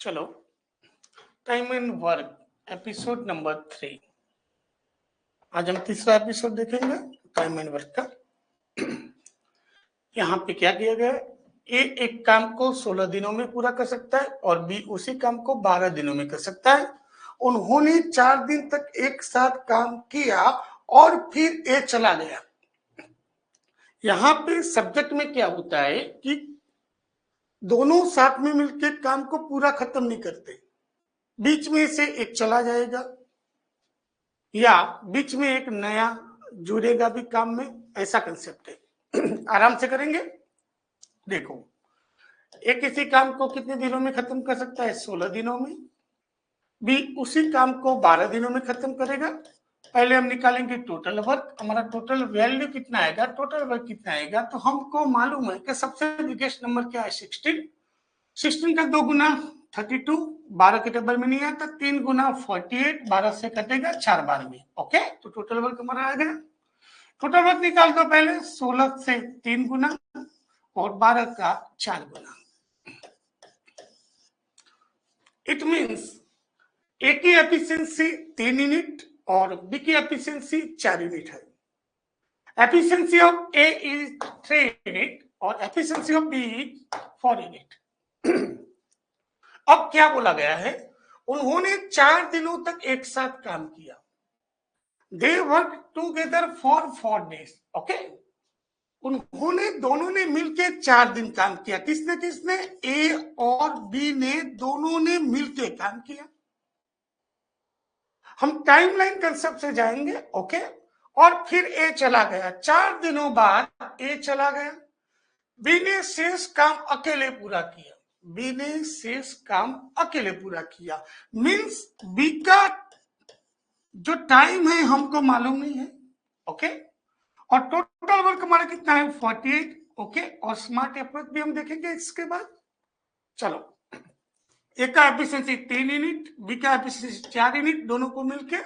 चलो, time and work episode number 3। आज हम तीसरा एपिसोड देखेंगे टाइम एंड वर्क का। यहाँ पे क्या किया गया है, ए एक काम को 16 दिनों में पूरा कर सकता है और बी उसी काम को 12 दिनों में कर सकता है। उन्होंने 4 दिन तक एक साथ काम किया और फिर ए चला गया। यहाँ पे सब्जेक्ट में क्या होता है कि दोनों साथ में मिलकर काम को पूरा खत्म नहीं करते, बीच में से एक चला जाएगा या बीच में एक नया जुड़ेगा भी काम में, ऐसा कंसेप्ट है। आराम से करेंगे। देखो, एक किसी काम को कितने दिनों में खत्म कर सकता है? 16 दिनों में। बी उसी काम को 12 दिनों में खत्म करेगा। पहले हम निकालेंगे टोटल वर्क। हमारा टोटल वैल्यू कितना आएगा, टोटल वर्क कितना आएगा, तो हमको मालूम है कि सबसे बिगेस्ट नंबर क्या है, 16। 16 का 2 गुना 32, 12 के टेबल में नहीं आता। 3 गुना 48, 12 से कटेगा 4 बार में। ओके, तो टोटल वर्क हमारा आ गया। टोटल वर्क निकाल दो पहले। 16 से 3 गुना और 12 का 4 गुना। इट मीन्स ए की एफिशिएंसी 3 यूनिट और बी की एफिशिएंसी 4 यूनिट है। Efficiency of A is 3 unit और efficiency of B is 4 unit. अब क्या बोला गया है, उन्होंने 4 दिनों तक एक साथ काम किया। They work together for 4 days। Okay, उन्होंने दोनों ने मिलकर 4 दिन काम किया। किसने किसने? ए और बी ने दोनों ने मिलकर काम किया। हम टाइमलाइन कंसेप्ट से जाएंगे। ओके, और फिर ए चला गया। 4 दिनों बाद ए चला गया। बी ने शेष काम अकेले पूरा किया। बी ने शेष काम अकेले पूरा किया। मीन्स बी का जो टाइम है हमको मालूम नहीं है। ओके, और टोटल वर्क हमारा कितना है, 48। ओके, और स्मार्ट अप्रोच भी हम देखेंगे इसके बाद। चलो, ए का एफिशिएंसी 3 यूनिट, बी का एफिशिएंसी 4 यूनिट, दोनों को मिलके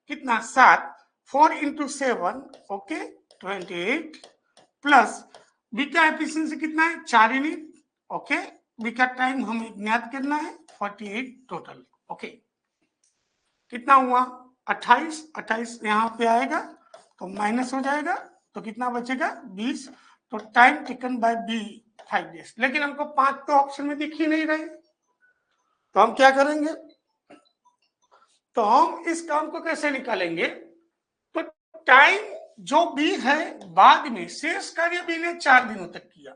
कितना, 7। 4 into 7, ओके, 28 प्लस बी का एफिशिएंसी कितना है, 4 यूनिट। ओके, बी का टाइम हमें ज्ञात करना है, 48 टोटल। ओके, कितना हुआ, 28। 28 यहाँ पे आएगा तो माइनस हो जाएगा, तो कितना बचेगा, 20। तो time taken by B 5 days। लेकिन हमको 5 तो ऑप्शन में दिख ही नहीं रहे, तो हम क्या करेंगे, तो हम इस काम को कैसे निकालेंगे, तो टाइम जो बी है बाद में शेष कार्य बी ने 4 दिनों तक किया।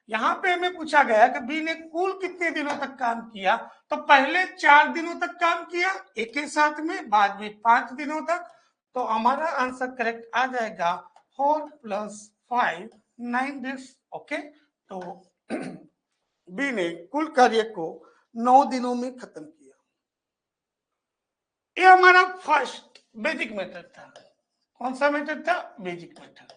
यहाँ पे हमें पूछा गया कि बी ने कुल कितने दिनों तक काम किया, तो पहले 4 दिनों तक काम किया एक के साथ में, बाद में 5 दिनों तक। तो हमारा आंसर करेक्ट आ जाएगा 4 + 5 9 days। ओके, तो बी ने कुल कार्य को 9 दिनों में खत्म किया। ये हमारा फर्स्ट बेसिक मेथड था। कौन सा मेथड था, बेसिक मेथड।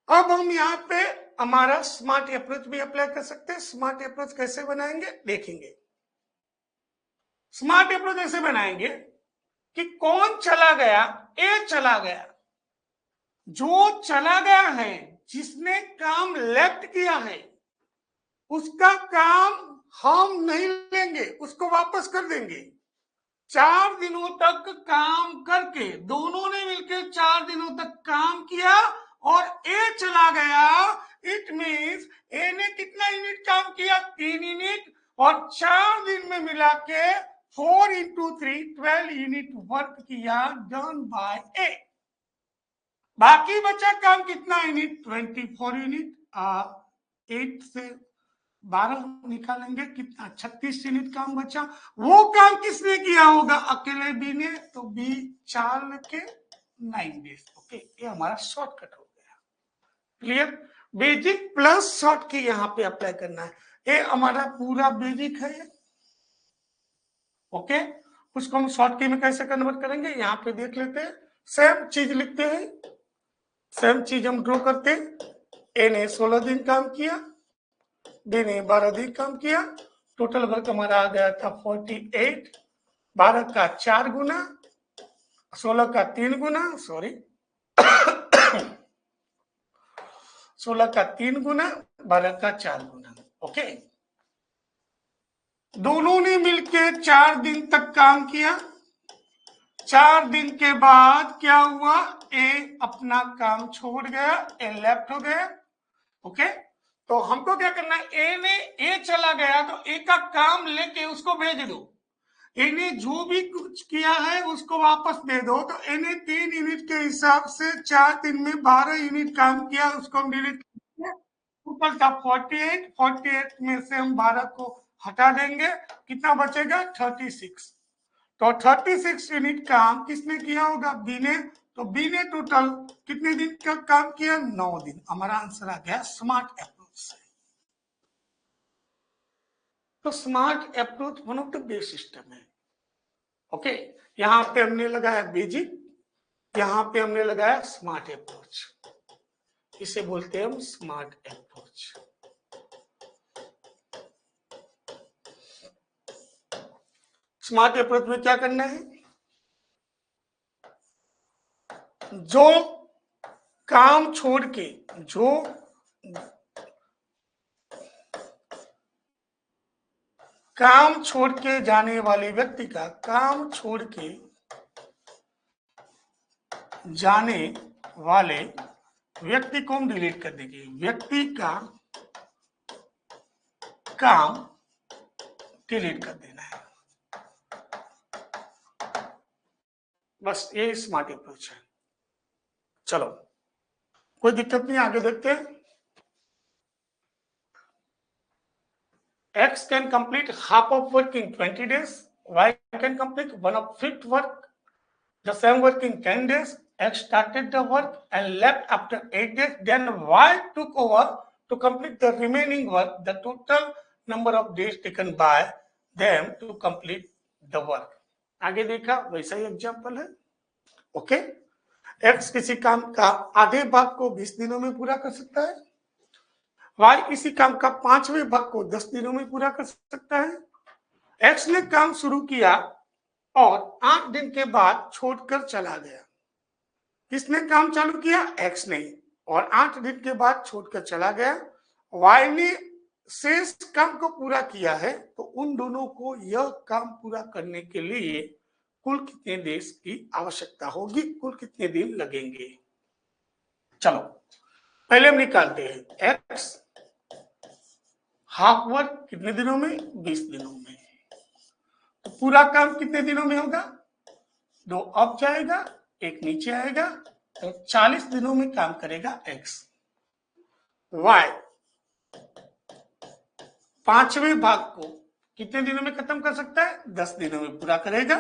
अब हम यहाँ पे हमारा स्मार्ट अप्रोच भी अप्लाई कर सकते हैं। स्मार्ट अप्रोच कैसे बनाएंगे देखेंगे। स्मार्ट अप्रोच ऐसे बनाएंगे कि कौन चला गया, ए चला गया। जो चला गया है, जिसने काम लेफ्ट किया है, उसका काम हम नहीं लेंगे, उसको वापस कर देंगे। 4 दिनों तक काम करके दोनों ने मिलकर 4 दिनों तक काम किया और ए चला गया। इट मीन्स ए ने कितना यूनिट काम किया, 3 यूनिट, और 4 दिन में मिला के 4 into 3 12 यूनिट वर्क किया, डन बाय ए। बाकी बचा काम कितना यूनिट, 24 यूनिट। 8 से 12 निकालेंगे, कितना, 36 यूनिट काम बचा। वो काम किसने किया होगा, अकेले बी ने, तो बी 4 के 9 days। ओके, ये हमारा शॉर्टकट हो गया। क्लियर, बेसिक प्लस शॉर्ट की यहाँ पे अप्लाई करना है। ये हमारा पूरा बेसिक है। ओके, उसको हम शॉर्ट की में कैसे कन्वर्ट करेंगे, यहाँ पे देख लेते हैं। सेम चीज लिखते हैं, सेम चीज हम ड्रॉ करते हैं। ए ने 16 दिन काम किया, बी ने 12 दिन काम किया। टोटल वर्क हमारा आ गया था 48। 12 का 4 गुना, 16 का 3 गुना, सॉरी 16 का 3 गुना, 12 का 4 गुना। ओके, दोनों ने मिलकर 4 दिन तक काम किया। 4 दिन के बाद क्या हुआ, ए अपना काम छोड़ गया, ए लेफ्ट हो गया। ओके, तो हमको क्या करना है, ए चला गया तो ए का काम लेके उसको भेज दो। ए ने जो भी कुछ किया है उसको वापस दे दो। तो ए ने 3 यूनिट के हिसाब से 4 दिन में 12 यूनिट काम किया, उसको हम डिलीट करेंगे। टोटल था 48, 48 में से हम 12 को हटा देंगे, कितना बचेगा 36। तो 36 यूनिट काम किसने किया होगा, बी ने। तो बी ने टोटल कितने दिन का काम किया, 9 दिन। हमारा आंसर आ गया स्मार्ट अप्रोच से। तो smart approach one of the best system है। ओके, यहां पे हमने लगाया बेसिक, यहां पे हमने लगाया स्मार्ट अप्रोच। इसे बोलते हैं हम स्मार्ट अप्रोच। स्मार्ट अप्रोच में क्या करना है, जो काम छोड़ के, जो काम छोड़ के जाने वाले व्यक्ति का, काम छोड़ के जाने वाले व्यक्ति को हम डिलीट कर देंगे। व्यक्ति का काम डिलीट कर देना है, बस ये स्मार्ट अप्रोच है। चलो कोई दिक्कत नहीं, आगे देखते हैं। X can complete half of work in 20 days. Y can complete 1/5 work, the same work in 10 days. X started the work and left after 8 days. Then Y took over to complete the remaining work. The total number of days taken by them to complete the work. आगे देखा वैसा ही example है। Okay, X किसी काम का आधे भाग को 20 दिनों में पूरा कर सकता है। वाई इसी काम का 5वें भाग को 10 दिनों में पूरा कर सकता है। एक्स ने काम शुरू किया और 8 दिन के बाद छोड़कर चला गया। किसने काम चालू किया, एक्स ने, और 8 दिन के बाद छोड़कर चला गया। वाई ने शेष काम को पूरा किया है, तो उन दोनों को यह काम पूरा करने के लिए कुल कितने देश की आवश्यकता होगी, कुल कितने दिन लगेंगे। चलो पहले हम निकालते हैं। एक्स हाफ वर्क कितने दिनों में, 20 दिनों में। तो पूरा काम कितने दिनों में होगा, 2 अब जाएगा, 1 नीचे आएगा, तो 40 दिनों में काम करेगा एक्स। वाई 5वें भाग को कितने दिनों में खत्म कर सकता है, 10 दिनों में पूरा करेगा।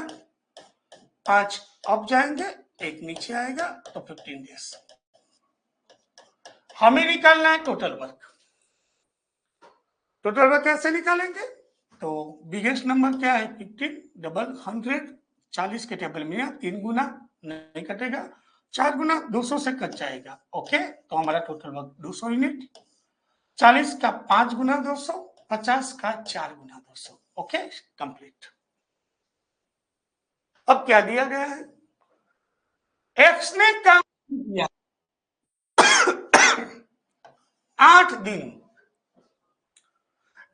5 अब जाएंगे, 1 नीचे आएगा, तो 15 डेज। हमें निकालना है टोटल वर्क। टोटल वर्क कैसे निकालेंगे, तो बिगेस्ट नंबर क्या है 15 डबल 100, 40 के टेबल में 3 गुना नहीं कटेगा, 4 गुना 200 से कट जाएगा। ओके, तो हमारा टोटल वर्क 200 यूनिट, 40 का 5 गुना 200, 50 का 4 गुना 200। Okay, complete. अब क्या दिया गया है, एक्स ने काम किया 8 दिन।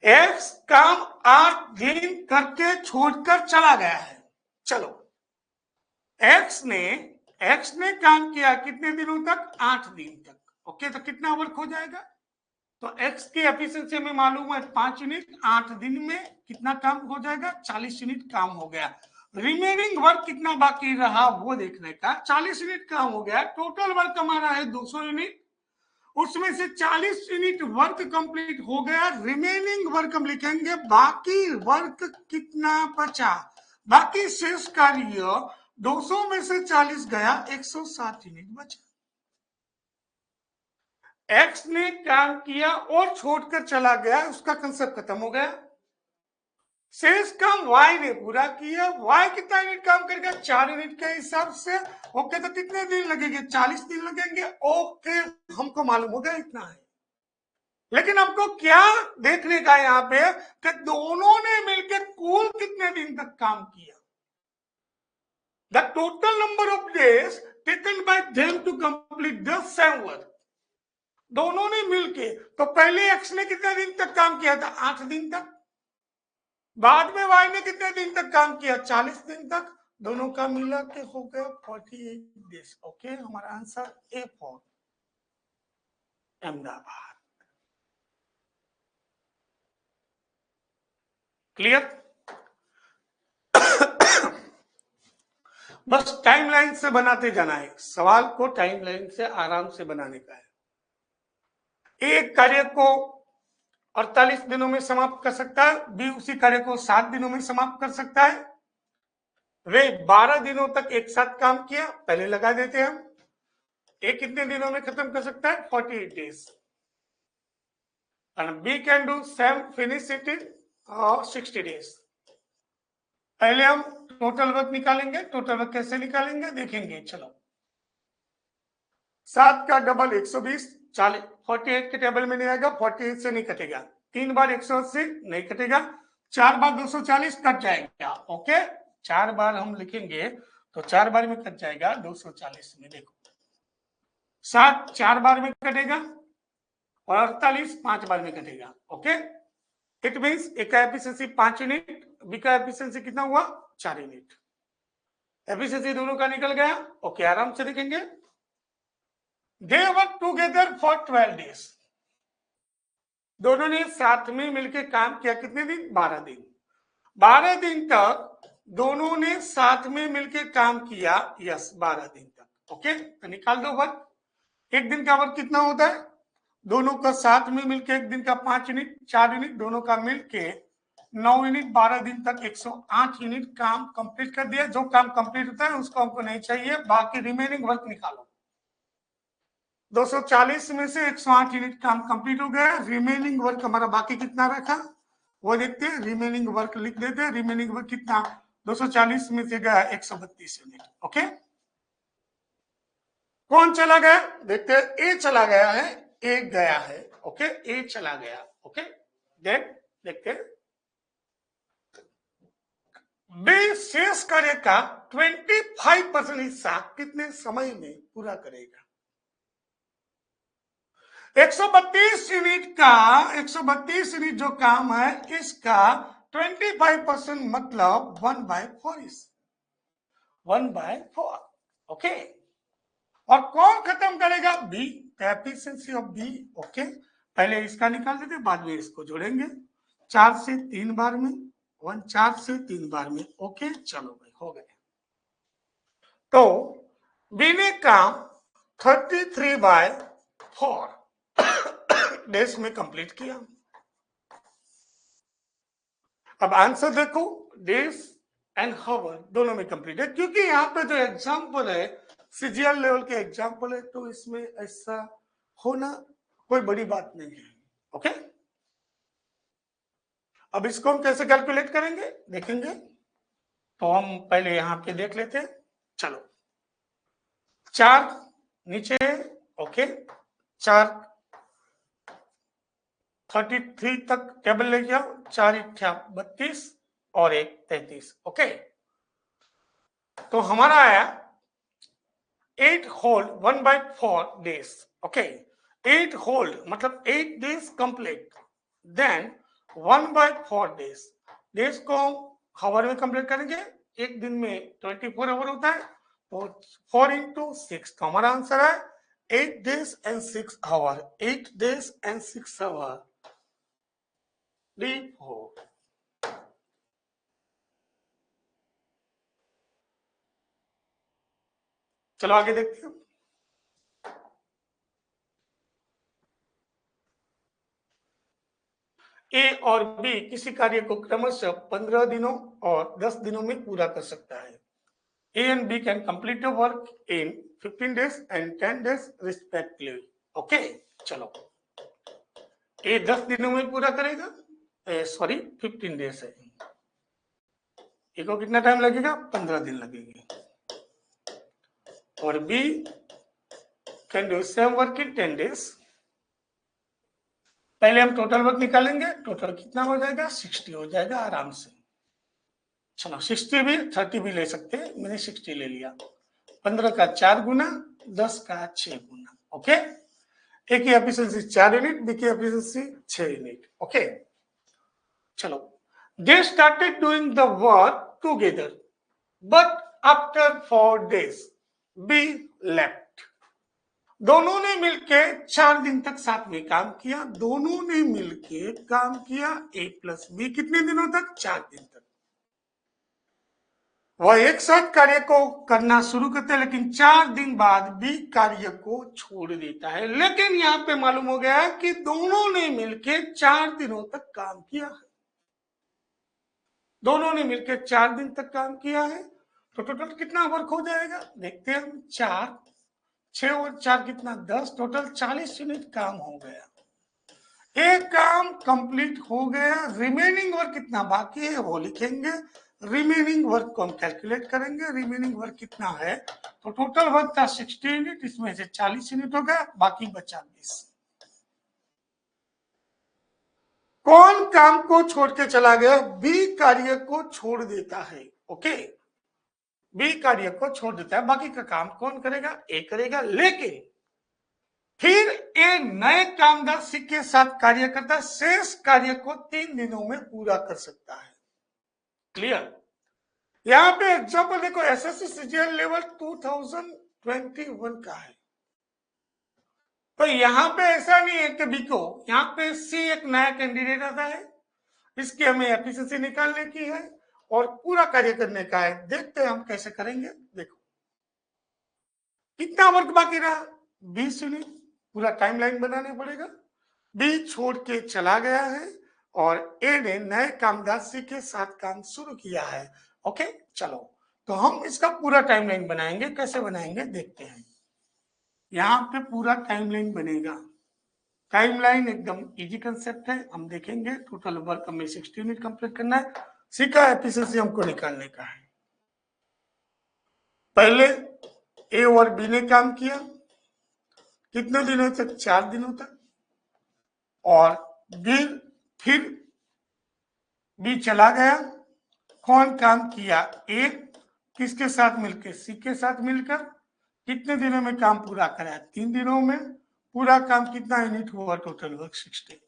एक्स काम 8 दिन करके छोड़कर चला गया है। चलो एक्स ने काम किया कितने दिनों तक, 8 दिन तक। ओके, तो कितना वर्क हो जाएगा, तो एक्स की एफिशिएंसी हमें मालूम है 5 यूनिट, 8 दिन में कितना काम हो जाएगा, 40 यूनिट काम हो गया। रिमेनिंग वर्क कितना बाकी रहा वो देखने का। 40 यूनिट काम हो गया, टोटल वर्क हमारा है 200 यूनिट, उसमें से 40 यूनिट वर्क कंप्लीट हो गया। रिमेनिंग वर्क हम लिखेंगे, बाकी वर्क कितना बचा, बाकी शेष कार्य 200 में से 40 गया, 160 यूनिट बचा। एक्स ने काम किया और छोड़कर चला गया, उसका कंसेप्ट खत्म हो गया। शेष काम वाई ने पूरा किया। वाई कितना यूनिट काम करेगा, 4 यूनिट के हिसाब से। ओके, तो कितने दिन लगेंगे, 40 दिन लगेंगे। ओके, हमको मालूम हो गया इतना है, लेकिन हमको क्या देखने का यहाँ पे कि दोनों ने मिलकर कुल कितने दिन तक काम किया। The total number of days taken by them to complete the same work. दोनों ने मिलके, तो पहले एक्स ने कितने दिन तक काम किया था? 8 दिन तक। बाद में वाई ने कितने दिन तक काम किया? 40 दिन तक। दोनों का मिला के हो गया 48 डेज। ओके, हमारा answer A for Ahmedabad. Clear? बस टाइमलाइन से बनाते जाना है, सवाल को टाइमलाइन से आराम से बनाने का है। एक कार्य को 48 दिनों में समाप्त कर सकता है, बी उसी कार्य को 7 दिनों में समाप्त कर सकता है। वे 12 दिनों तक एक साथ काम किया, पहले लगा देते हैं हम। ए कितने दिनों में खत्म कर सकता है? 48 days. and B can do same finish it in 60 days। पहले हम टोटल वर्क निकालेंगे। टोटल वर्क कैसे निकालेंगे देखेंगे, चलो। 7 का डबल 120, 40, 48 के टेबल में नहीं आएगा, 48 से नहीं कटेगा। 3 बार 180 नहीं कटेगा, 4 बार 240 कट जाएगा। ओके, 4 बार हम लिखेंगे तो 4 बार में कट जाएगा 240 में। देखो 7 4 बार में कटेगा और 48 5 बार में कटेगा। ओके, इट मीन्स ए का एफिशिएंसी 5 यूनिट, बी का एफिशिएंसी कितना हुआ? 4 यूनिट। एफिशिएंसी दोनों का निकल गया। ओके, आराम से देखेंगे। They work together for 12 days. दोनों ने साथ में मिलकर काम किया, कितने दिन? 12 दिन। 12 दिन तक दोनों ने साथ में मिलकर काम किया। यस, 12 दिन तक। ओके, तो निकाल दो वर्क। एक दिन का वर्क कितना होता है? दोनों का साथ में मिलकर एक दिन का 5 यूनिट, 4 यूनिट, दोनों का मिलके 9 यूनिट। 12 दिन तक 108 यूनिट काम कंप्लीट कर दिया। जो काम कंप्लीट होता है उसको हमको नहीं चाहिए, बाकी रिमेनिंग वर्क निकालो। 240 में से 108 यूनिट काम कंप्लीट हो गया। रिमेनिंग वर्क हमारा बाकी कितना रखा वो देखते हैं। रिमेनिंग वर्क लिख देते हैं। रिमेनिंग वर्क कितना? 240 में से गया 132 यूनिट। ओके, कौन चला गया देखते हैं। ए चला गया है, ए गया है। ओके, ए चला गया। ओके, देन देखते हैं। बी शेष कार्य का 25% हिस्सा कितने समय में पूरा करेगा? 132 यूनिट का 132 यूनिट जो काम है इसका 25% मतलब 1/4 इज 1/4। ओके, और कौन खत्म करेगा? B, efficiency of B. Okay, पहले इसका निकाल देते, बाद में इसको जोड़ेंगे। 4 से 3 बार में 1, 4 से 3 बार में। ओके, चलो भाई हो गए। तो बी ने काम 33/4 डेज में कंप्लीट किया। अब आंसर देखो, डेज एंड हावर दोनों में कंप्लीट है, क्योंकि यहाँ पे जो एग्जाम्पल है सीजीएल लेवल के एग्जाम्पल है, तो इसमें ऐसा होना कोई बड़ी बात नहीं है। ओके, अब इसको हम कैसे कैलकुलेट करेंगे देखेंगे। तो हम पहले यहाँ पे देख लेते हैं। चलो, 4 नीचे। ओके, 4 33 तक टेबल ले जाओ। 4 × 32 और 1 33। ओके, तो हमारा आया 8 होल 1/4 डेज। ओके, 8 होल मतलब 8 days complete, then 1/4 days. Days को हावर में कंप्लीट करेंगे। एक दिन में 24 आवर होता है, तो 4 × 6, तो हमारा आंसर है 8 days and 6 hour. 8 days and 6 hour. 3 4। चलो आगे देखते हैं। ए और बी किसी कार्य को क्रमशः 15 दिनों और 10 दिनों में पूरा कर सकता है। A and B can complete the work in 15 days and 10 days respectively। Okay, चलो, ए 10 दिनों में पूरा करेगा, सॉरी 15 डेज है। ए को कितना टाइम लगेगा? 15 दिन लगेंगे। और B can do same work in 10 days। पहले हम टोटल वर्क निकालेंगे। टोटल कितना हो जाएगा? 60 हो जाएगा आराम से। चलो, 60 भी 30 भी ले सकते हैं, मैंने 60 ले लिया। 15 का 4 गुना, 10 का 6 गुना। ओके, ए की एफिशिएंसी 4 यूनिट, बी की एफिशिएंसी 6 यूनिट। ओके, चलो, they started doing the work together but after 4 days be left. दोनों ने मिलके 4 दिन तक साथ में काम किया, दोनों ने मिलके काम किया ए प्लस बी कितने दिनों तक? 4 दिन तक। वह एक साथ कार्य को करना शुरू करते हैं, लेकिन 4 दिन बाद बी कार्य को छोड़ देता है। लेकिन यहां पे मालूम हो गया कि दोनों ने मिलके 4 दिनों तक काम किया है, दोनों ने मिलकर 4 दिन तक काम किया है, तो टोटल कितना वर्क हो जाएगा देखते हैं हम। 4, 6 और 4 कितना? 10, टोटल 40 यूनिट काम हो गया। एक काम कंप्लीट हो गया, रिमेनिंग वर्क कितना बाकी है वो लिखेंगे, रिमेनिंग वर्क को हम कैलकुलेट करेंगे। रिमेनिंग वर्क कितना है? तो टोटल वर्क था 60 यूनिट, इसमें से 40 यूनिट हो गया, बाकी बचा 20। कौन काम को छोड़ के चला गया? बी कार्य को छोड़ देता है। ओके, बी कार्य को छोड़ देता है, बाकी का काम कौन करेगा? ए करेगा। लेकिन फिर ए नए कामदार सी के साथ कार्य करता है, शेष कार्य को 3 दिनों में पूरा कर सकता है। क्लियर? यहां पे एग्जाम्पल देखो, एसएससी सीजीएल लेवल 2021 का है, तो यहां पे ऐसा नहीं है कि बी को, यहां पे सी एक नया कैंडिडेट आता है, इसकी हमें एफिशिएंसी निकालने की है और पूरा कार्य करने का है। देखते हैं हम कैसे करेंगे। देखो कितना वर्क बाकी रहा? 20 यूनिट। पूरा टाइमलाइन बनाना पड़ेगा। बी छोड़ के चला गया है और ए ने नए कामदार सी के साथ काम शुरू किया है। ओके, चलो, तो हम इसका पूरा टाइमलाइन बनाएंगे। कैसे बनाएंगे देखते हैं। यहाँ पे पूरा टाइमलाइन बनेगा। टाइमलाइन एकदम इजी कंसेप्ट है, हम देखेंगे। टोटल वर्क हमें 60 यूनिट कंप्लीट करना है, सी का एफिशिएंसी हमको निकालने का है। पहले ए और बी ने काम किया कितने दिनों तक? 4 दिनों तक। और फिर बी चला गया, कौन काम किया? ए किसके साथ मिलकर? सी के साथ मिलकर। कितने दिनों में काम पूरा कराया? 3 दिनों में। पूरा काम कितना यूनिट हुआ? Total work 60।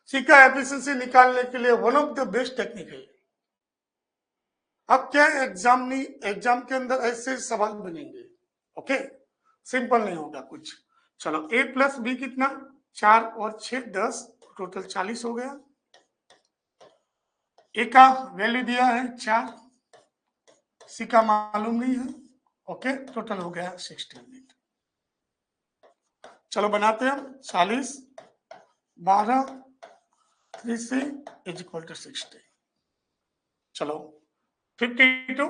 सी का एफिशिएंसी निकालने के लिए one of the best technique है। अब क्या एग्जाम के अंदर ऐसे सवाल बनेंगे। ओके, सिंपल नहीं होगा कुछ। चलो, ए प्लस बी कितना? 4 और 6 10, टोटल 40 हो गया। ए का वैल्यू दिया है 4, सी का मालूम नहीं है। ओके, टोटल हो गया 60 यूनिट। चलो बनाते हैं हम। 40 12 3C इज इक्वल टू 60। चलो 52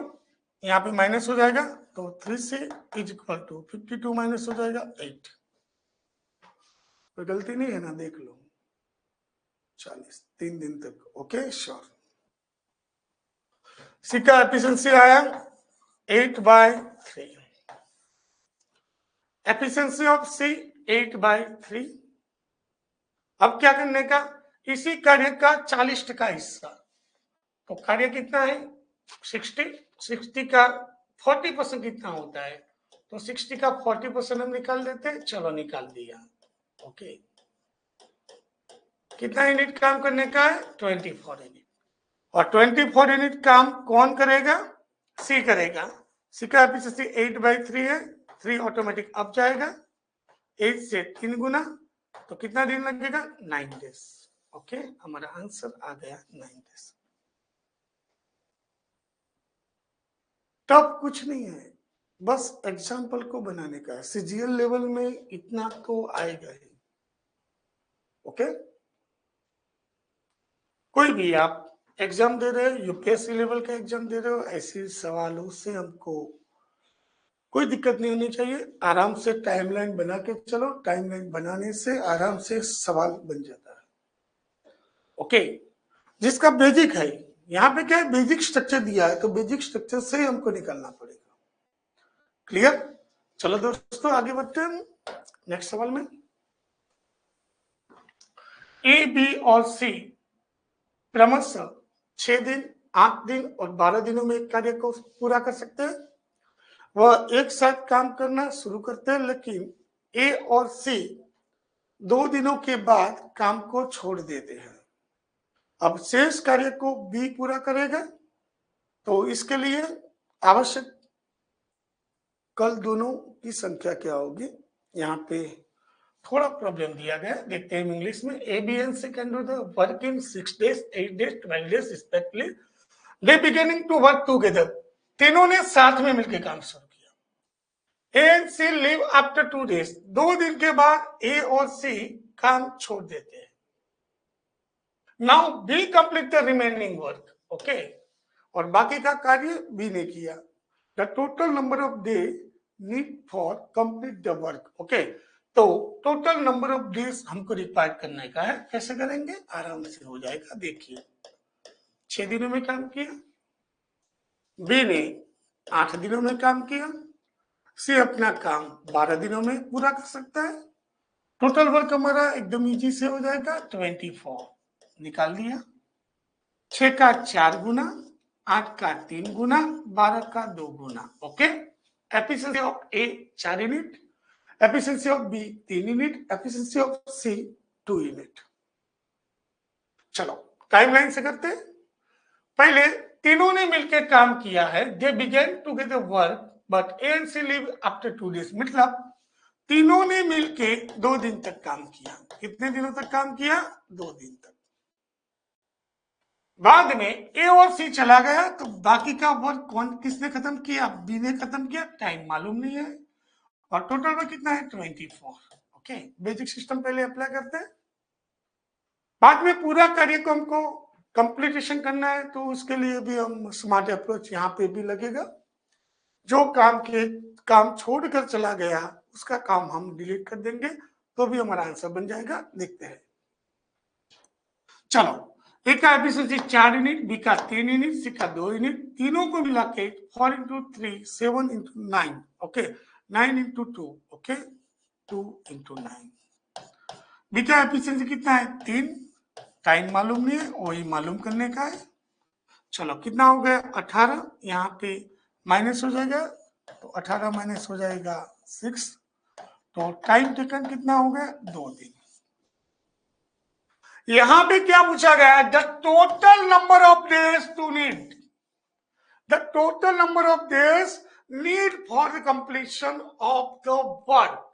यहाँ पे माइनस हो जाएगा, तो 3C is equal to 52 minus हो जाएगा 8। कोई गलती नहीं है ना? देख लो। 40 3 दिन तक। Okay, sure. सी का एफिशिएंसी आया 8/3। एफिशिएंसी ऑफ सी 8/3। अब क्या करने का? इसी कार्य का 40% हिस्सा। तो कार्य कितना है? 60। 60 का 40% कितना होता है? तो 60 का 40% हम निकाल देते हैं। चलो, निकाल दिया। ओके, कितना यूनिट काम करने का है? 24 यूनिट। और 24 यूनिट काम कौन करेगा? सी करेगा। सी का एफिशिएंसी 8/3 है, 3 ऑटोमेटिक अब जाएगा, 8 से 3 गुना, तो कितना दिन लगेगा? 9 डेज। ओके, हमारा आंसर आ गया 9 डेज। टफ कुछ नहीं है, बस एग्जाम्पल को बनाने का है। सीजीएल लेवल में इतना तो आएगा ही। ओके, कोई भी आप एग्जाम दे रहे हो, यूपीएससी लेवल का एग्जाम दे रहे हो, ऐसे सवालों से हमको कोई दिक्कत नहीं होनी चाहिए। आराम से टाइमलाइन बना के चलो, टाइमलाइन बनाने से आराम से सवाल बन जाता है। ओके, जिसका बेसिक है, यहाँ पे क्या है? बेसिक स्ट्रक्चर दिया है, तो बेसिक स्ट्रक्चर से ही हमको निकालना पड़ेगा। क्लियर? चलो दोस्तों, आगे बढ़ते हैं नेक्स्ट सवाल में। ए, बी और सी क्रमशः 6 दिन, 8 दिन और 12 दिनों में एक कार्य को पूरा कर सकते हैं। वह एक साथ काम करना शुरू करते हैं, लेकिन ए और सी 2 दिनों के बाद काम को छोड़ देते हैं। अब शेष कार्य को बी पूरा करेगा, तो इसके लिए आवश्यक कल दोनों की संख्या क्या होगी। यहाँ पे थोड़ा प्रॉब्लम दिया गया, देखते हैं इंग्लिश में। A B and C can do the work in 6 days, 8 days, 12 days respectively. They beginning to work together, तीनों ने साथ में मिलकर काम शुरू किया। A and C leave after 2 days, 2 दिन के बाद ए और सी काम छोड़ देते हैं। Now B complete the remaining work, okay, और बाकी का कार्य बी ने किया। The total number of day need for complete the work, okay. तो टोटल नंबर ऑफ डेज हमको रिक्वायर करने का है, कैसे करेंगे, आराम से हो जाएगा। देखिए 6 दिनों में काम किया, बी ने 8 दिनों में काम किया, सी अपना काम 12 दिनों में पूरा कर सकता है। टोटल वर्क हमारा एकदम इजी से हो जाएगा, 24 निकाल दिया। 6 का 4 गुना, 8 का 3 गुना, 12 का 2 गुना, okay. Efficiency of A 4 unit, efficiency of B 3 unit, efficiency of C 2 unit. चलो टाइमलाइन से करते हैं। पहले तीनों ने मिलकर काम किया है, they began together work but A and C leave after 2 days, मतलब तीनों ने मिलकर 2 दिन तक काम किया। कितने दिनों तक काम किया, 2 दिन तक। बाद में ए और सी चला गया, तो बाकी का वर्क कौन किसने खत्म किया, बी ने खत्म किया। टाइम मालूम नहीं है, और टोटल वर्क कितना है, 24, ओके। बेसिक सिस्टम पहले अप्लाई करते हैं, बाद में पूरा कार्य को हमको कंप्लीटेशन करना है, तो उसके लिए भी हम स्मार्ट अप्रोच यहाँ पे भी लगेगा। जो काम छोड़कर चला गया उसका काम हम डिलीट कर देंगे, तो भी हमारा आंसर बन जाएगा। देखते हैं, चलो। ए का एफिशिएंसी 4 यूनिट, बी का 3 यूनिट, सी का 2 यूनिट, तीनों को मिला के 4 into 3 7 into 9, okay, 9 into 2, okay, 2 into 9। B का एफिशिएंसी कितना है, 3, टाइम मालूम नहीं है, वही मालूम करने का है। चलो कितना हो गया, 18, यहाँ पे माइनस हो जाएगा, तो 18 माइनस हो जाएगा 6, तो टाइम टेकन कितना हो गया, 2 दिन। यहां पे क्या पूछा गया, the total number of days to need, the total number of days need for the completion of the work,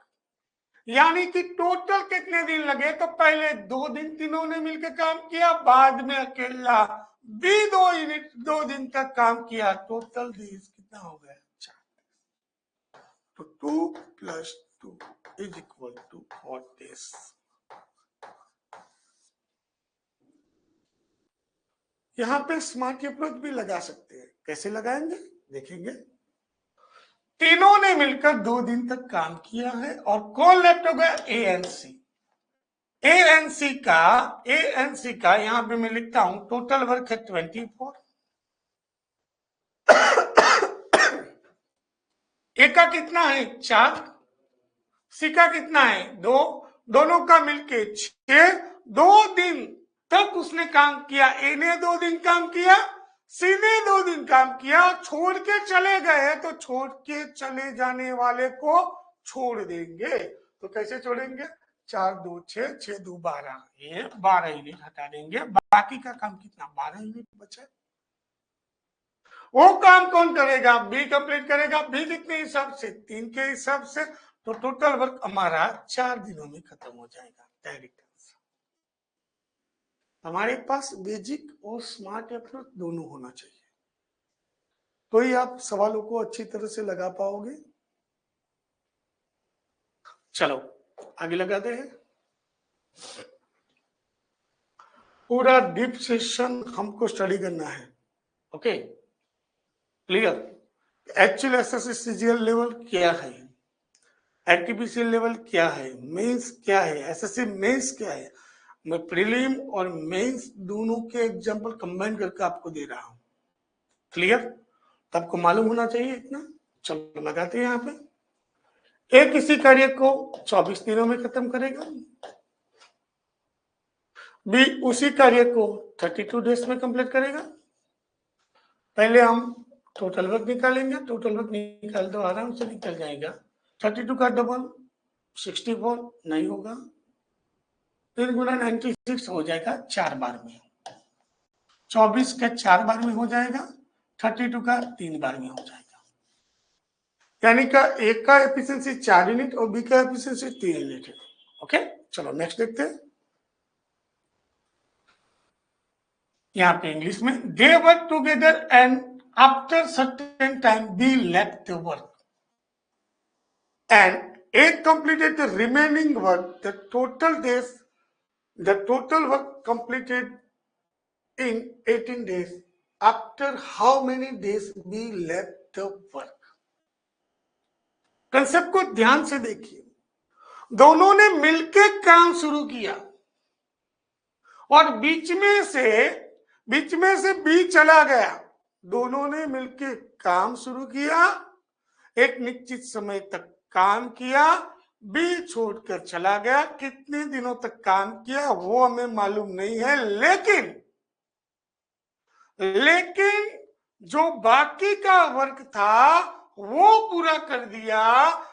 यानी कि टोटल कितने दिन लगे। तो पहले 2 दिन तीनों ने मिलकर काम किया, बाद में अकेला भी 2 यूनिट 2 दिन तक काम किया। टोटल डेज कितना हो गया, 4। तो 2 + 2 = 4 days। यहाँ पे स्मार्ट अप्रोच भी लगा सकते हैं, कैसे लगाएंगे देखेंगे। तीनों ने मिलकर 2 दिन तक काम किया है, और कौन लेफ्ट हो गया, ए एंड सी। ए एंड सी का यहाँ पे मैं लिखता हूं, टोटल वर्क है 24। ए का कितना है, 4, सी का कितना है, 2, दोनों का मिलके 6। 2 दिन तक उसने काम किया, ए ने 2 दिन काम किया, सी ने 2 दिन काम किया, छोड़ के चले गए, तो छोड़ के चले जाने वाले को छोड़ देंगे। तो कैसे छोड़ेंगे, 4 2 6, 6 2 12, ये 12 यूनिट हटा देंगे। बाकी का काम कितना, 12 यूनिट बचा। वो काम कौन करेगा, बी कंप्लीट करेगा। बी कितने हिसाब से, 3 के हिसाब से। तो टोटल वर्क हमारा 4 दिनों में खत्म हो जाएगा। डायरेक्ट हमारे पास बेसिक और स्मार्ट अप्रोच दोनों होना चाहिए, तो ही आप सवालों को अच्छी तरह से लगा पाओगे। चलो आगे लगाते हैं। पूरा डीप सेशन हमको स्टडी करना है, okay, clear. Actual SSC CGL level क्या है, एनटीपीसी लेवल क्या है, मेंस क्या है, एसएससी मेंस क्या है। मैं प्रीलिम और मेंस दोनों के एग्जांपल कंबाइन करके आपको दे रहा हूं, क्लियर। तो आपको मालूम होना चाहिए इतना। चलो लगाते हैं यहाँ पे। एक इसी कार्य को 24 दिनों में खत्म करेगा, बी उसी कार्य को 32 डेज में कंप्लीट करेगा। पहले हम टोटल वर्क निकालेंगे, टोटल वर्क निकाल दो, आराम से निकल जाएगा। 32 का डबल 64 नहीं होगा, 3 गुना 96 हो जाएगा 4 बार में, 24 के 4 बार में हो जाएगा, 32 का 3 बार में हो जाएगा। यानी का एक का एफिशिएंसी 4 यूनिट और बी का एफिशिएंसी 3 यूनिट है। ओके, चलो नेक्स्ट देखते हैं। यहाँ पे इंग्लिश में, they work together and after certain time be left the work and A completed the remaining work. The total work completed in 18 days. After how many days B left the work? Concept को ध्यान से देखिए, दोनों ने मिलके काम शुरू किया और बीच में से बी चला गया। दोनों ने मिलके काम शुरू किया, एक निश्चित समय तक काम किया, बी छोड़कर चला गया। कितने दिनों तक काम किया वो हमें मालूम नहीं है, लेकिन जो बाकी का वर्क था वो पूरा कर दिया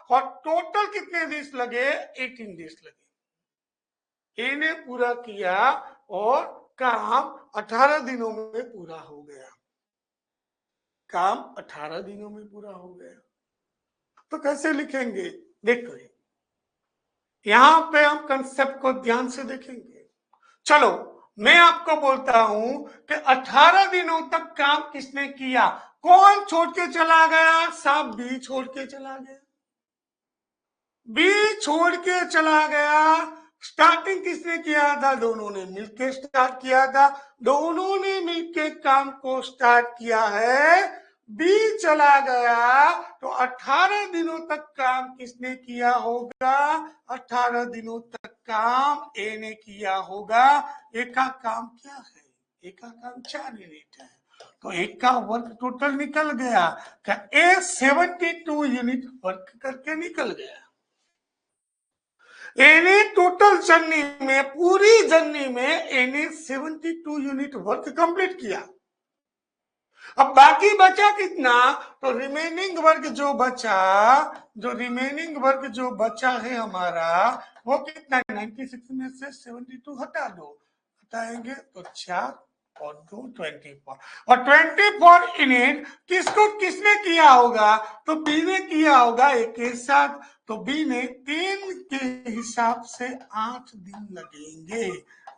और टोटल कितने डेज लगे? 18 डेज लगे। ए ने पूरा किया और काम 18 दिनों में पूरा हो गया। काम 18 दिनों में पूरा हो गया। तो कैसे लिखेंगे? देखो, यहां पे हम कंसेप्ट को ध्यान से देखेंगे। चलो मैं आपको बोलता हूं कि 18 दिनों तक काम किसने किया? कौन छोड़ के चला गया? साहब बी छोड़ के चला गया। बी छोड़ के चला गया। स्टार्टिंग किसने किया था? दोनों ने मिलके स्टार्ट किया था। दोनों ने मिलके काम को स्टार्ट किया है। बी चला गया तो 18 दिनों तक काम किसने किया होगा? 18 दिनों तक काम ए ने किया होगा। ए का काम क्या है? ए का काम 4 यूनिट है, तो एक का वर्क टोटल निकल गया। ए 72 यूनिट वर्क करके निकल गया। एने टोटल जर्नी में, पूरी जर्नी में एने 72 यूनिट वर्क कंप्लीट किया। अब बाकी बचा कितना? तो रिमेनिंग वर्क जो बचा है हमारा, वो कितना? 96 में से 72 हटा दो, हटाएंगे तो 4 और 2 24, और 24 यूनिट किसने किया होगा? तो बी ने किया होगा एक के साथ। तो बी ने 3 के हिसाब से 8 दिन लगेंगे।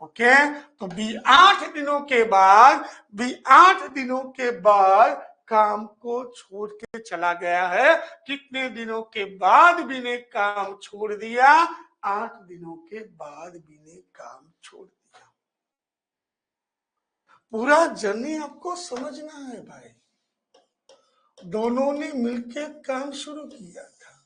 ओके, तो बी 8 दिनों के बाद काम को छोड़ के चला गया है। कितने दिनों के बाद बी ने काम छोड़ दिया? 8 दिनों के बाद बी ने काम छोड़ दिया। पूरा जर्नी आपको समझना है भाई। दोनों ने मिलके काम शुरू किया था,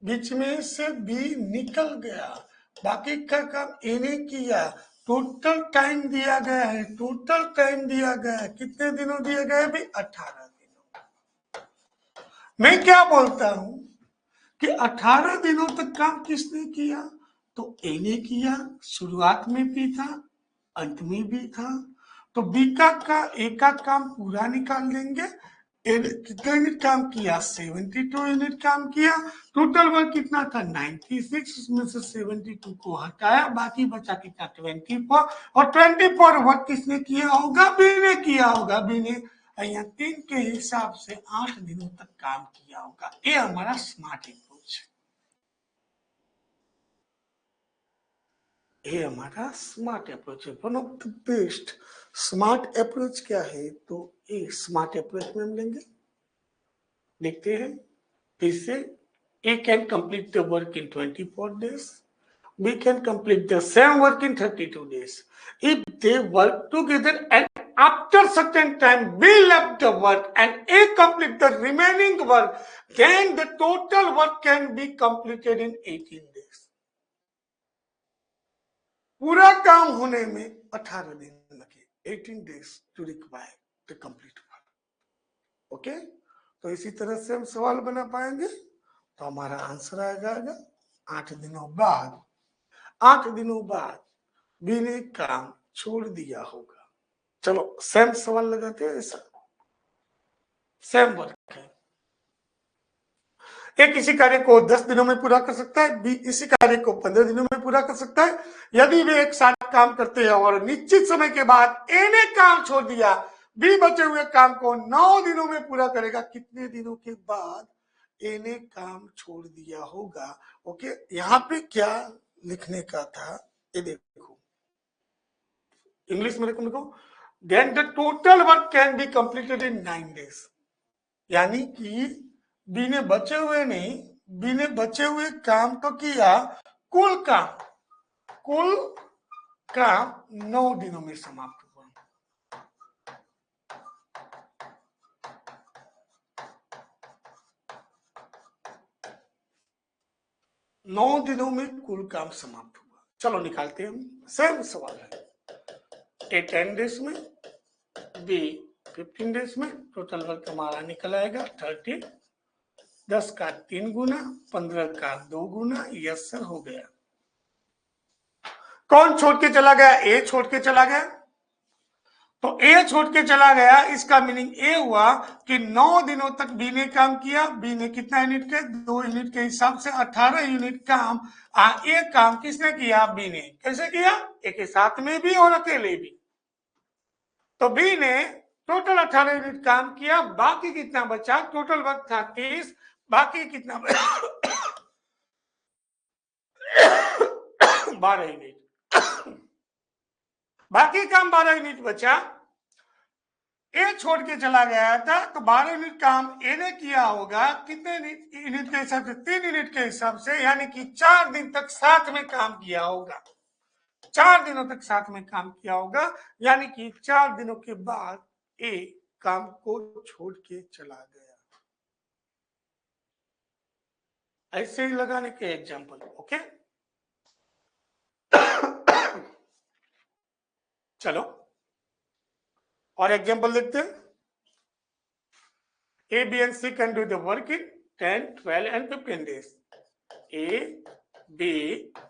बीच में से बी निकल गया, बाकी का काम ए ने किया। टोटल टाइम दिया गया है, कितने दिनों दिए गए भी? 18 दिनों। मैं क्या बोलता हूं कि 18 दिनों तक काम किसने किया? तो ए ने किया। शुरुआत में भी था, अंत में भी था। तो बी का ए का काम पूरा निकाल देंगे। कितना यूनिट काम किया? 72 यूनिट काम किया। टोटल वर्क कितना था? 96। उसमें से 72 को हटाया, बाकी बचा कितना? 24। और 24 वर्क किसने किया होगा? बी ने किया होगा। बी ने यहाँ 3 के हिसाब से 8 दिनों तक काम किया होगा। ये हमारा स्मार्ट अप्रोच है। ये हमारा स्मार्ट अप्रोच है, one of the best smart approach. क्या है? तो ये स्मार्ट अप्रोच में हम लेंगे। देखते हैं फिर से। A can complete the work in 24 days. B can complete the same work in 32 days. If they work together and after certain time B left the work and A complete the remaining work, then the total work can be completed in 18 days. पूरा काम होने में 18 दिन लगे, 18 days to require to complete work. Okay, तो इसी तरह से हम सवाल बना पाएंगे। तो हमारा आंसर आएगा 8 दिनों बाद बी ने काम छोड़ दिया होगा। चलो सेम सवाल लगाते हैं ऐसा। सेम वर्क है। ए किसी कार्य को 10 दिनों में पूरा कर सकता है, बी इसी कार्य को 15 दिनों में पूरा कर सकता है। यदि वे एक साथ काम करते हैं और निश्चित समय के बाद ए ने काम छोड़ दिया, बी बचे हुए काम को 9 दिनों में पूरा करेगा। कितने दिनों के बाद ए ने काम छोड़ दिया होगा? ओके, यहाँ पे क्या लिखने का था ये देखो, इंग्लिश में लिखो, then the total work can be completed in 9 days। यानी कि बी ने बचे हुए नहीं, बी ने बचे हुए काम तो किया, कुल काम 9 दिनों में समाप्त हुआ। नौ दिनों में कुल काम समाप्त हुआ। चलो निकालते हैं हम, सेम सवाल है। ए 10 days में, बी 15 days में, टोटल वर्क हमारा निकल आएगा 30। 10 का 3 गुना, 15 का 2 गुना। यस सर, हो गया। कौन छोड़ के चला गया? ए छोड़ के चला गया। तो ए छोड़ के चला गया, इसका मीनिंग ए हुआ कि 9 दिनों तक बी ने काम किया। बी ने कितना यूनिट के? 2 यूनिट के हिसाब से 18 यूनिट काम। ए काम किसने किया? बी ने। कैसे किया? ए के साथ में भी और अकेले भी। तो बी ने टोटल 18 यूनिट काम किया। बाकी कितना बचा? टोटल वर्क था 30, बाकी कितना 12 यूनिट। बाकी काम 12 यूनिट बचा। ए छोड़ के चला गया था, तो 12 यूनिट काम ए ने किया होगा। कितने यूनिट के हिसाब से? 3 यूनिट के हिसाब से, यानी कि 4 दिन तक साथ में काम किया होगा। 4 दिनों तक साथ में काम किया होगा, यानी कि 4 दिनों के बाद ए काम को छोड़ के चला गया। ऐसे ही लगाने के एग्जाम्पल। ओके, चलो और एग्जाम्पल देखते हैं। A, B and C can do the work in 10, 12 and 15 days. A, B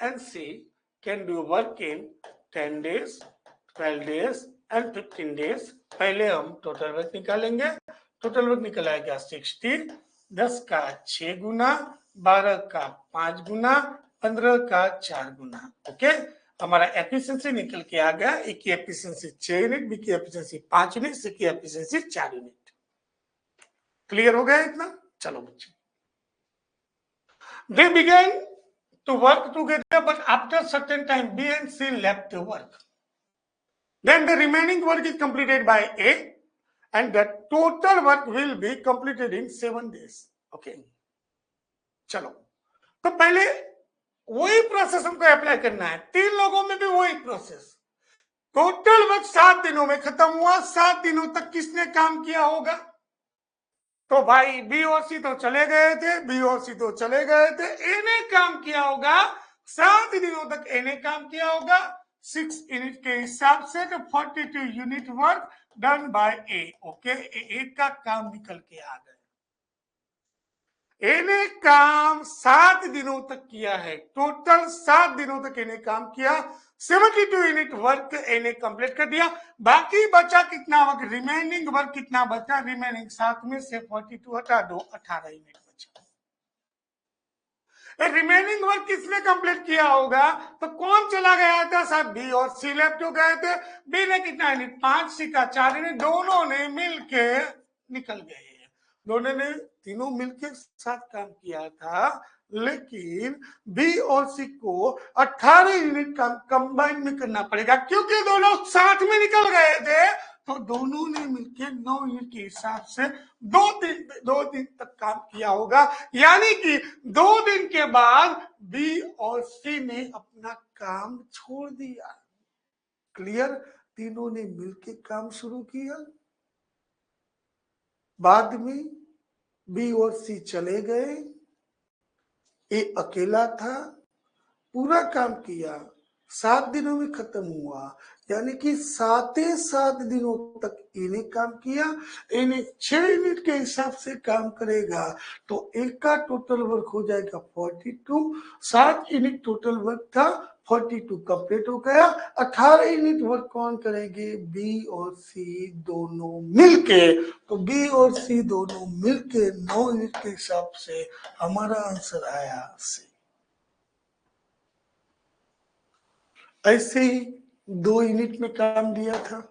and C can do work in 10 days, 12 days and 15 days. पहले हम टोटल वर्क निकालेंगे। टोटल वर्क निकल आएगा 60। 10 का 6 गुना, 12 का 5 गुना, 15 का 4 गुना। ओके, हमारा एफिशिएंसी निकल के आ गया। ए की एफिशिएंसी 6 यूनिट, बी की एफिशिएंसी 5 यूनिट, सी की एफिशिएंसी 4 यूनिट। क्लियर हो गया इतना? चलो बच्चे, they began to work together, but after certain time B and C left the work. Then the remaining work is completed by A and the total work will be completed in 7 days. Okay, चलो, तो पहले वही process हमको apply करना है। 3 लोगों में भी वही प्रोसेस। टोटल वर्क 7 दिनों में खत्म हुआ। 7 दिनों तक किसने काम किया होगा? तो भाई बी और सी तो चले गए थे, बी और सी तो चले गए थे। ए ने काम किया होगा 7 दिनों तक। ए ने काम किया होगा 6 यूनिट के हिसाब से, तो 42 unit work done by A. Okay, A का काम निकल के आ गया। ए ने काम 7 दिनों तक किया है। टोटल 7 दिनों तक ए ने काम किया। 72 यूनिट वर्क ए ने कंप्लीट कर दिया। बाकी बचा कितना वर्क? रिमेनिंग वर्क कितना बचा? रिमेनिंग 7 में से 42 हटा दो, 18 यूनिट बचा। रिमेनिंग वर्क किसने कंप्लीट किया होगा? तो कौन चला गया था? सब बी और सी लेफ्ट हो गए थे। बी ने कितना यूनिट? 5, सी का 4 यूनिट। दोनों ने मिलके निकल गए। दोनों ने तीनों मिलकर साथ काम किया था, लेकिन बी और सी को 18 यूनिट काम कंबाइन में करना पड़ेगा, क्योंकि दोनों साथ में निकल गए थे। तो दोनों ने मिलकर 9 यूनिट के हिसाब से 2 दिन तक काम किया होगा। यानी कि 2 दिन के बाद बी और सी ने अपना काम छोड़ दिया। क्लियर? तीनों ने मिलकर काम शुरू किया। बाद में बी और सी चले गए। ए अकेला था, पूरा काम किया, 7 दिनों में खत्म हुआ। यानी कि 7 दिनों तक इन्हें काम किया। इन्हें 6 यूनिट के हिसाब से काम करेगा, तो एक का टोटल वर्क हो जाएगा 42। 7 यूनिट टोटल वर्क था, 42 कंप्लीट हो गया। 18 यूनिट वर्क कौन करेंगे? बी और सी दोनों मिलके। तो बी और सी दोनों मिलके 9 यूनिट के हिसाब से हमारा आंसर आया सी। ऐसे ही 2 यूनिट में काम दिया था,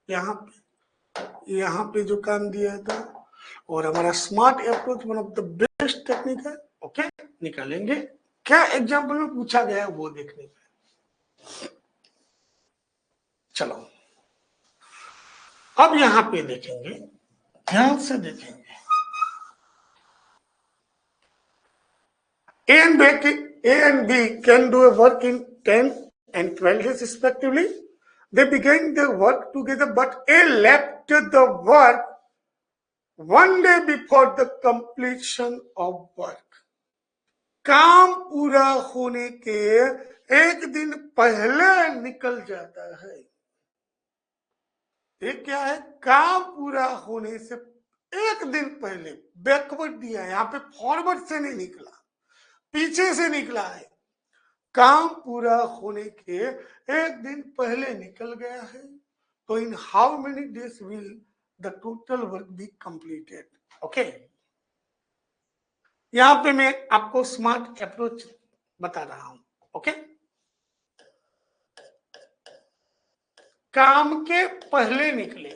यहाँ पे जो काम दिया था, और हमारा smart approach one of the best technique है। ओके, निकालेंगे क्या एग्जाम्पल में पूछा गया है वो देखने का। चलो अब यहां पे देखेंगे, ध्यान से देखेंगे। A and B can do a work in 10 and 12 days respectively. They began their work together, but A left the work 1 day before the completion of work. काम पूरा होने के 1 दिन पहले निकल जाता है। ये क्या है? काम पूरा होने से 1 दिन पहले, बैकवर्ड दिया है, यहाँ पे फॉरवर्ड से नहीं निकला, पीछे से निकला है। काम पूरा होने के 1 दिन पहले निकल गया है। तो in how many days will the total work be completed? Okay, यहां पे मैं आपको स्मार्ट अप्रोच बता रहा हूं। ओके, काम के पहले निकले,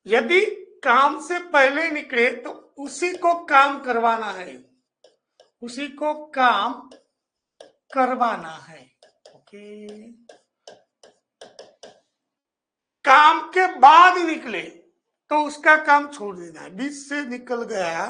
यदि काम से पहले निकले तो उसी को काम करवाना है, उसी को काम करवाना है। ओके, काम के बाद निकले तो उसका काम छोड़ देना है। बीच से निकल गया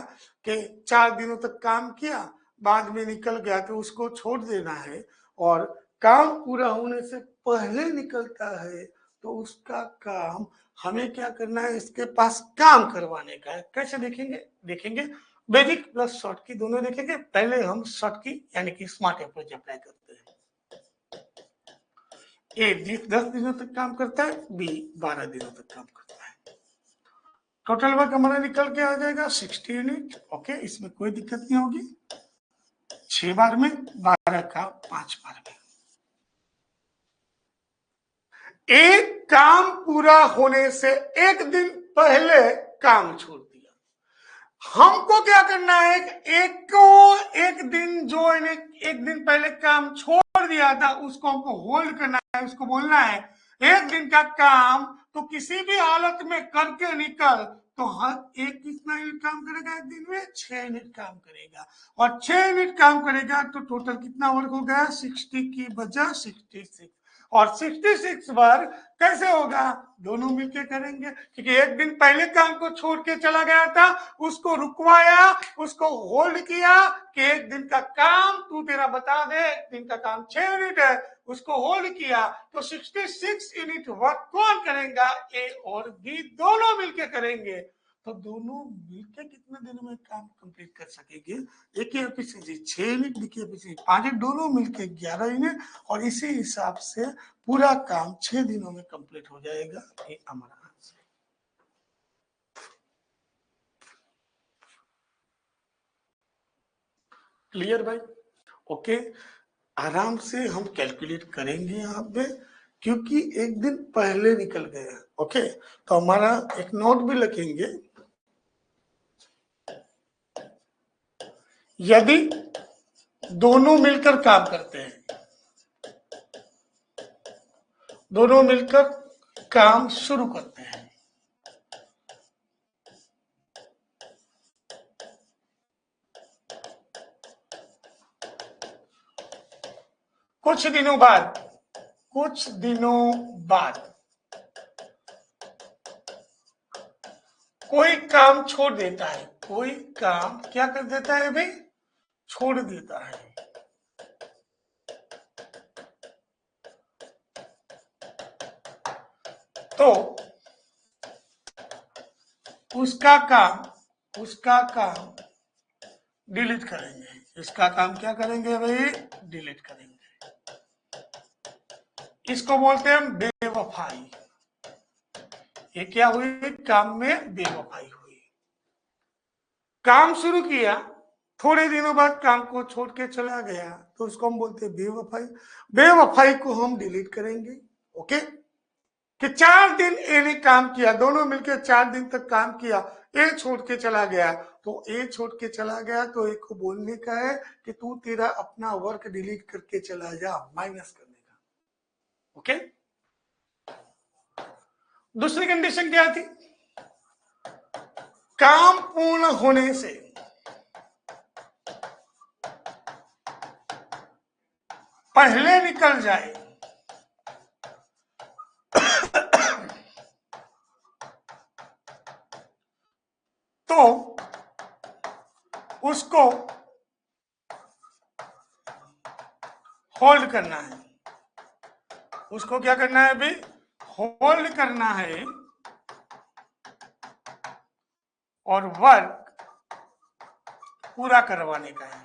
कि 4 दिनों तक काम किया, बाद में निकल गया तो उसको छोड़ देना है। और काम पूरा होने से पहले निकलता है तो उसका काम हमें क्या करना है? इसके पास काम करवाने का है। कैसे देखेंगे? देखेंगे बेसिक प्लस शॉर्ट की दोनों देखेंगे। पहले हम शॉर्ट की यानी कि स्मार्ट अप्रोच अप्लाई करते हैं। ए 10 दिनों तक काम करता है, बी 12 दिनों तक काम करता है। टोटल वर्क हमारा निकल के आ जाएगा 60 यूनिट। ओके, इसमें कोई दिक्कत नहीं होगी। 6 बार में 12 का 5 बार में। एक काम पूरा होने से 1 दिन पहले काम छोड़ दिया। हमको क्या करना है? एक दिन जो इन्हें 1 दिन पहले काम छोड़ दिया था उसको हमको होल्ड करना है। उसको बोलना है 1 दिन का काम तो किसी भी हालत में करके निकल। तो हर एक कितना यूनिट काम करेगा? 1 दिन में 6 यूनिट काम करेगा। और 6 यूनिट काम करेगा तो टोटल कितना वर्क हो गया? 60 की बजाय 66। और 66 बार कैसे होगा? दोनों मिलके करेंगे, क्योंकि 1 दिन पहले काम को छोड़ के चला गया था, उसको रुकवाया, उसको होल्ड किया कि 1 दिन का काम तू तेरा बता दे। 1 दिन का काम 6 यूनिट है, उसको होल्ड किया तो 66 यूनिट वर्क कौन करेगा? ए और बी दोनों मिलके करेंगे। तो दोनों मिलके कितने दिनों में काम कंप्लीट कर सकेंगे? एक एफिशिएंसी 6 यूनिट, बी की एफिशिएंसी 5, दोनों मिलके 11 यूनिट। और इसी हिसाब से पूरा काम 6 दिनों में कंप्लीट हो जाएगा। ये हमारा आंसर। क्लियर भाई? ओके, आराम से हम कैलकुलेट करेंगे यहाँ पे, क्योंकि 1 दिन पहले निकल गया। ओके, तो हमारा एक नोट भी लिखेंगे। यदि दोनों मिलकर काम करते हैं, दोनों मिलकर काम शुरू करते हैं, कुछ दिनों बाद कोई काम छोड़ देता है, कोई काम क्या कर देता है भाई? छोड़ देता है। तो उसका काम डिलीट करेंगे। इसका काम क्या करेंगे भाई? डिलीट करेंगे। इसको बोलते हैं बेवफाई। ये क्या हुई? काम में बेवफाई हुई। काम शुरू किया, थोड़े दिनों बाद काम को छोड़ के चला गया, तो उसको हम बोलते हैं बेवफाई। बेवफाई को हम डिलीट करेंगे। ओके, कि 4 दिन ए ने काम किया, दोनों मिलकर 4 दिन तक काम किया, ए छोड़ के चला गया, तो ए छोड़ के चला गया तो ए को बोलने का है कि तू तेरा अपना वर्क डिलीट करके चला जा, माइनस करने का। ओके, दूसरी कंडीशन क्या थी? काम पूर्ण होने से पहले निकल जाए तो उसको होल्ड करना है। उसको क्या करना है अभी? होल्ड करना है और वर्क पूरा करवाने का है।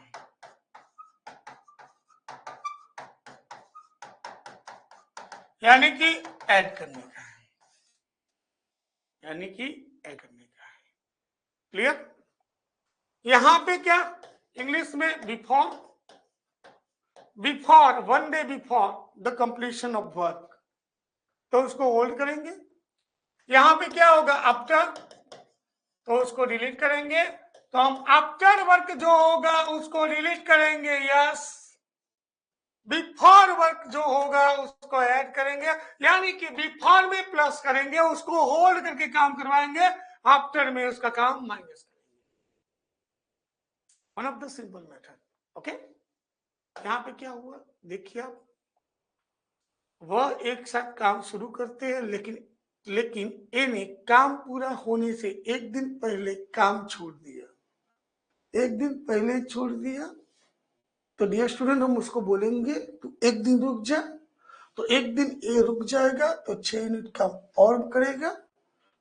यानी कि ऐड करने का है, यानी कि ऐड करने का है। क्लियर? यहां पे क्या इंग्लिश में before 1 day before the completion of work, तो उसको होल्ड करेंगे। यहां पे क्या होगा? आफ्टर, तो उसको डिलीट करेंगे। तो हम आफ्टर वर्क जो होगा उसको डिलीट करेंगे, यस। बिफोर वर्क जो होगा उसको ऐड करेंगे, यानी कि बिफोर में प्लस करेंगे, उसको होल्ड करके काम करवाएंगे, आफ्टर में उसका काम माइनस करेंगे। One of the simple method. Okay, यहां पे क्या हुआ देखिए आप, वह एक साथ काम शुरू करते हैं, लेकिन ए ने काम पूरा होने से एक दिन पहले काम छोड़ दिया, एक दिन पहले छोड़ दिया, तो डियर स्टूडेंट हम उसको बोलेंगे तू एक दिन रुक जा, तो एक दिन ए रुक जाएगा तो 6 यूनिट काम और करेगा,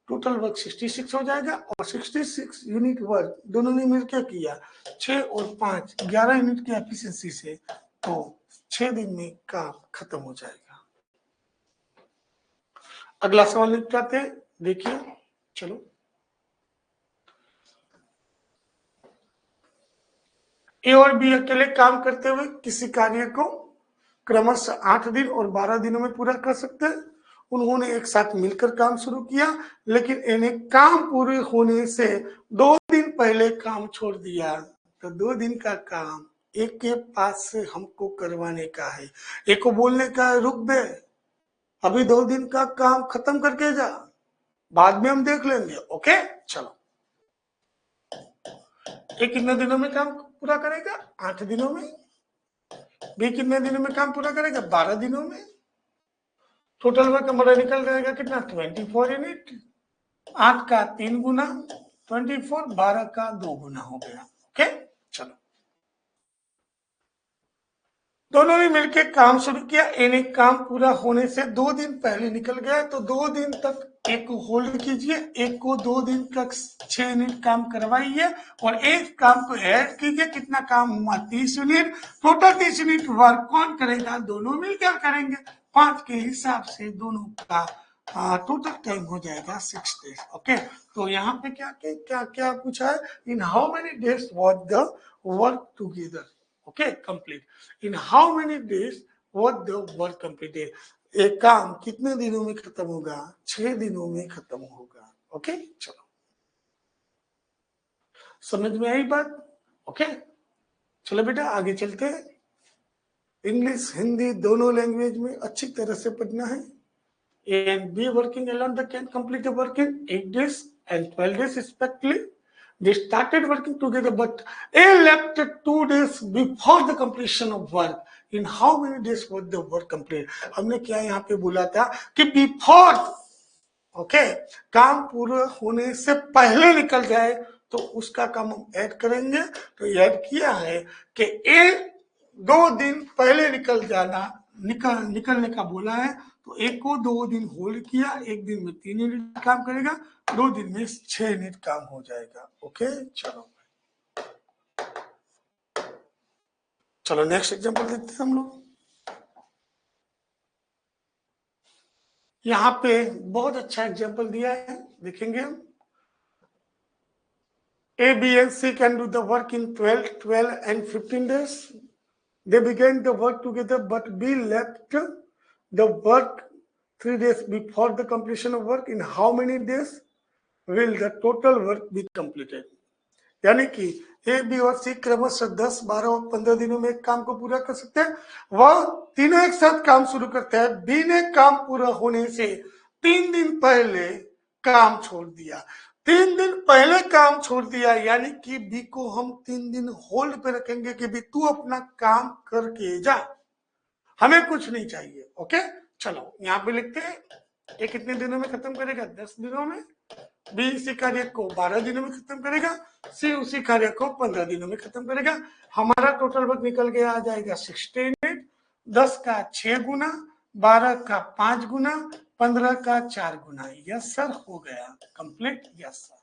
टोटल वर्क 66 हो जाएगा, और 66 यूनिट वर्क दोनों ने मिलकर किया 6 और 5 11 यूनिट की एफिशिएंसी से, तो 6 दिन में काम खत्म हो जाएगा। अगला सवाल निपटाते हैं, देखिए। चलो, ए और बी अकेले काम करते हुए किसी कार्य को क्रमशः 8 दिन और 12 दिनों में पूरा कर सकते हैं। उन्होंने एक साथ मिलकर काम शुरू किया, लेकिन इन्हें काम पूरे होने से 2 दिन पहले काम छोड़ दिया, तो 2 दिन का काम एक के पास से हमको करवाने का है। एक को बोलने का है रुक बे, अभी 2 दिन का काम खत्म करके जा, बाद में हम देख लेंगे। ओके, चलो। ए कितने दिनों में काम पूरा करेगा? 8 दिनों में। बी कितने दिनों में काम पूरा करेगा? 12 दिनों में। टोटल वर्क हमारा निकल जाएगा कितना? 24 यूनिट। 8 का 3 गुना 24, 12 का 2 गुना हो गया। ओके, चलो। दोनों ने मिलकर काम शुरू किया, ए ने काम पूरा होने से 2 दिन पहले निकल गया, तो 2 दिन तक एक को होल्ड कीजिए, एक को 2 दिन तक 6 यूनिट काम करवाइए, और एक काम को ऐड कीजिए। कितना काम हुआ? 30 यूनिट। टोटल 30 यूनिट वर्क कौन करेगा? दोनों मिलकर करेंगे। 5 के हिसाब से दोनों का टोटल टाइम हो जाएगा 6 डेज। ओके, तो यहाँ पे क्या क्या क्या पूछा है? In how many days was the work together? Okay, complete. In how many days was the work completed? एक काम कितने दिनों में खत्म होगा? 6 दिनों में खत्म होगा। ओके, चलो, समझ में आई बात? ओके, चलो बेटा आगे चलते हैं। इंग्लिश हिंदी दोनों लैंग्वेज में अच्छी तरह से पढ़ना है। A and B working alone, they can complete the work in 8 days and 12 days respectively. They started working together, but A left 2 days before the completion of work. In how many days was the work complete? हमने क्या यहाँ पे बोला था कि before, okay, काम पूरा होने से पहले निकल जाए तो उसका काम हम ऐड करेंगे। तो ऐड किया है कि ए 2 दिन पहले निकलने का बोला है, तो एक को 2 दिन होल्ड किया, एक दिन में 3 यूनिट काम करेगा, 2 दिन में 6 यूनिट काम हो जाएगा। ओके, चलो चलो नेक्स्ट एग्जांपल देखते हैं हम लोग। यहाँ पे बहुत अच्छा एग्जांपल दिया है, देखेंगे हम। A, B, and C can do the work in 12 and 15 days. They began the work together, but B left the work 3 days before the completion of work. In how many days will the total work be completed? यानी कि ए, B और सी क्रमशः 10, 12 और 15 दिनों में एक काम को पूरा कर सकते हैं। वह तीनों एक साथ काम शुरू करते हैं। बी ने काम पूरा होने से 3 दिन पहले काम छोड़ दिया। 3 दिन पहले काम छोड़ दिया, यानी कि बी को हम 3 दिन होल्ड पे रखेंगे कि बी तू अपना काम करके जा, हमें कुछ नहीं चाहिए। ओके, चलो यहाँ पे लिखते हैं ये कितने दिनों में खत्म करेगा? 10 दिनों में। बी इसी कार्य को 12 दिनों में खत्म करेगा। सी उसी कार्य को 15 दिनों में खत्म करेगा। हमारा टोटल वर्क निकल के आ जाएगा 16। 10 का 6 गुना, 12 का 5 गुना, 15 का 4 गुना। यस सर, हो गया कंप्लीट। Yes sir.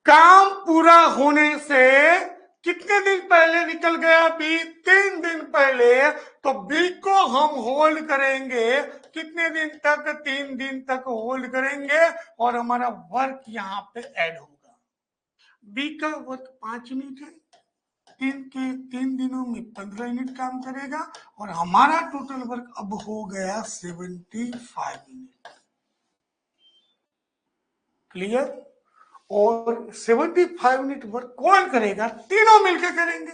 काम पूरा होने से कितने दिन पहले निकल गया? बी 3 दिन पहले। तो बी को हम होल्ड करेंगे कितने दिन तक? 3 दिन तक होल्ड करेंगे और हमारा वर्क यहाँ पे ऐड होगा। बी का वर्क 5 यूनिट है, 3 दिनों में 15 यूनिट काम करेगा और हमारा टोटल वर्क अब हो गया 75 यूनिट। क्लियर? और 75 यूनिट वर्क कौन करेगा? तीनों मिलकर करेंगे।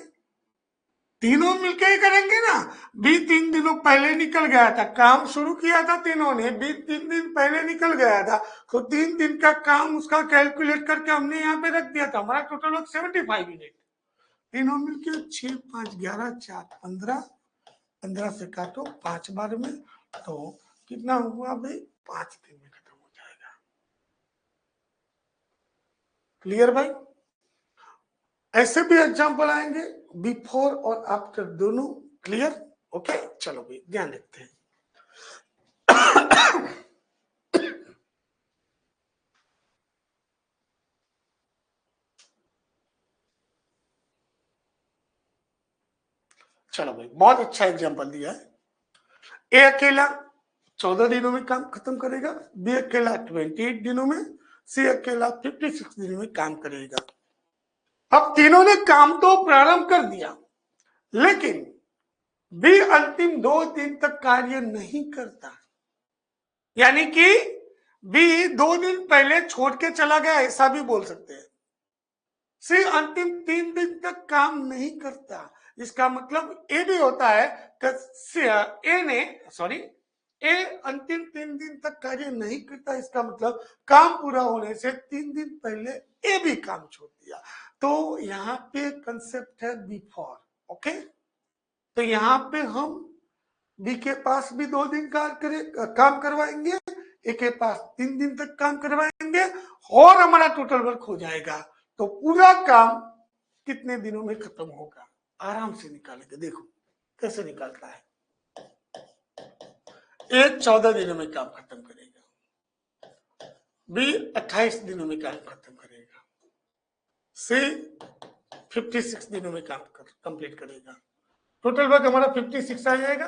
तीनों मिलकर ही करेंगे ना। बी 3 दिनों पहले निकल गया था, काम शुरू किया था तीनों ने। बी 3 दिन पहले निकल गया था, तो 3 दिन का काम उसका कैलकुलेट करके हमने यहाँ पे रख दिया था। हमारा टोटल वर्क 75 यूनिट। तीनों मिलकर 6, 5, 11, 4, 15। 15 से काटो 5 बार में, तो कितना हुआ भाई? 5 दिन में खत्म हो जाएगा। क्लियर भाई? ऐसे भी एग्जाम्पल आएंगे बिफोर और आफ्टर दोनों। क्लियर? ओके, चलो भाई ध्यान रखते हैं। चलो भाई, बहुत अच्छा एग्जाम्पल दिया है। ए अकेला 14 दिनों में काम खत्म करेगा, बी अकेला 28 दिनों में, सी अकेला 56 दिनों में काम करेगा। अब तीनों ने काम तो प्रारंभ कर दिया, लेकिन बी अंतिम 2 दिन तक कार्य नहीं करता। यानी कि बी 2 दिन पहले छोड़ के चला गया, ऐसा भी बोल सकते हैं। सी अंतिम 3 दिन तक काम नहीं करता। इसका मतलब ए भी होता है ए अंतिम 3 दिन तक कार्य नहीं करता। इसका मतलब काम पूरा होने से 3 दिन पहले ए भी काम छोड़ दिया। तो यहाँ पे कंसेप्ट है बिफोर। ओके, तो यहाँ पे हम बी के पास भी 2 दिन काम करवाएंगे, ए के पास 3 दिन तक काम करवाएंगे और हमारा टोटल वर्क हो जाएगा। तो पूरा काम कितने दिनों में खत्म होगा? आराम से निकालेंगे। देखो कैसे निकालता है। ए 14 दिनों में काम खत्म करेगा, बी 28 दिनों में काम खत्म करेगा, सी 56 दिनों में काम कंप्लीट करेगा। टोटल वर्क हमारा 56 आ जाएगा।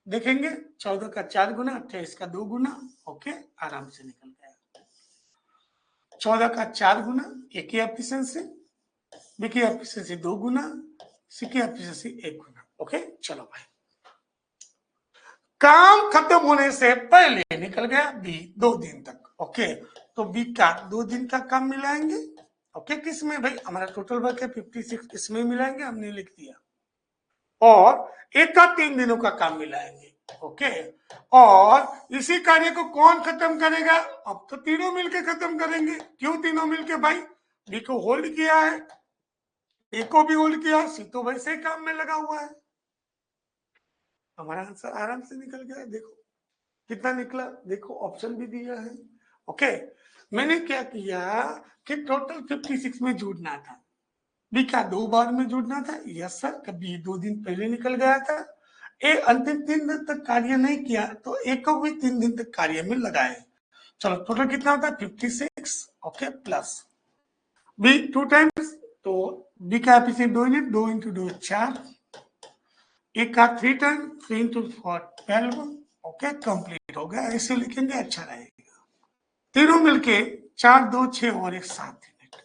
देखेंगे 14 का 4 गुना, 28 का 2 गुना। ओके, आराम से निकल गया। 14 का 4 गुना, ए की एफिशिएंसी, बी की एफिशिएंसी 2 गुना, सी की एफिशिएंसी 1 गुना। ओके, चलो भाई, काम खत्म होने से पहले निकल गया बी 2 दिन तक। ओके, तो बी का 2 दिन का काम मिलाएंगे। ओके, किसमें भाई? हमारा टोटल वर्क है 56, इसमें मिलाएंगे, हमने लिख दिया। और एक का 3 दिनों का काम मिलाएंगे। ओके, और इसी कार्य को कौन खत्म करेगा? अब तो तीनों मिलके खत्म करेंगे। क्यों तीनों मिलके भाई? बी को होल्ड किया है, ए को भी होल्ड किया, सी तो वैसे ही काम में लगा हुआ है। हमारा आंसर आराम से निकल गया। देखो कितना निकला, देखो ऑप्शन भी दिया है। ओके, मैंने क्या किया कि टोटल 56 में जुड़ना था, बी का 2 बार में जुड़ना था। यस सर, कभी 2 दिन पहले निकल गया था। ए अंतिम 3 दिन तक कार्य नहीं किया, तो ए को भी 3 दिन तक कार्य में लगाए। चलो टोटल कितना होता है? 56। ओके, प्लस बी 2 टाइम्स, तो बी का एफिशिएंसी 2 यूनिट, 2 × 2 4, ए का 3 टाइम, 3 × 4 12। ओके, कंप्लीट हो गया। ऐसे लिखेंगे, अच्छा रहेगा। तीनों मिलके 4, 2, 6 और 1 7 यूनिट।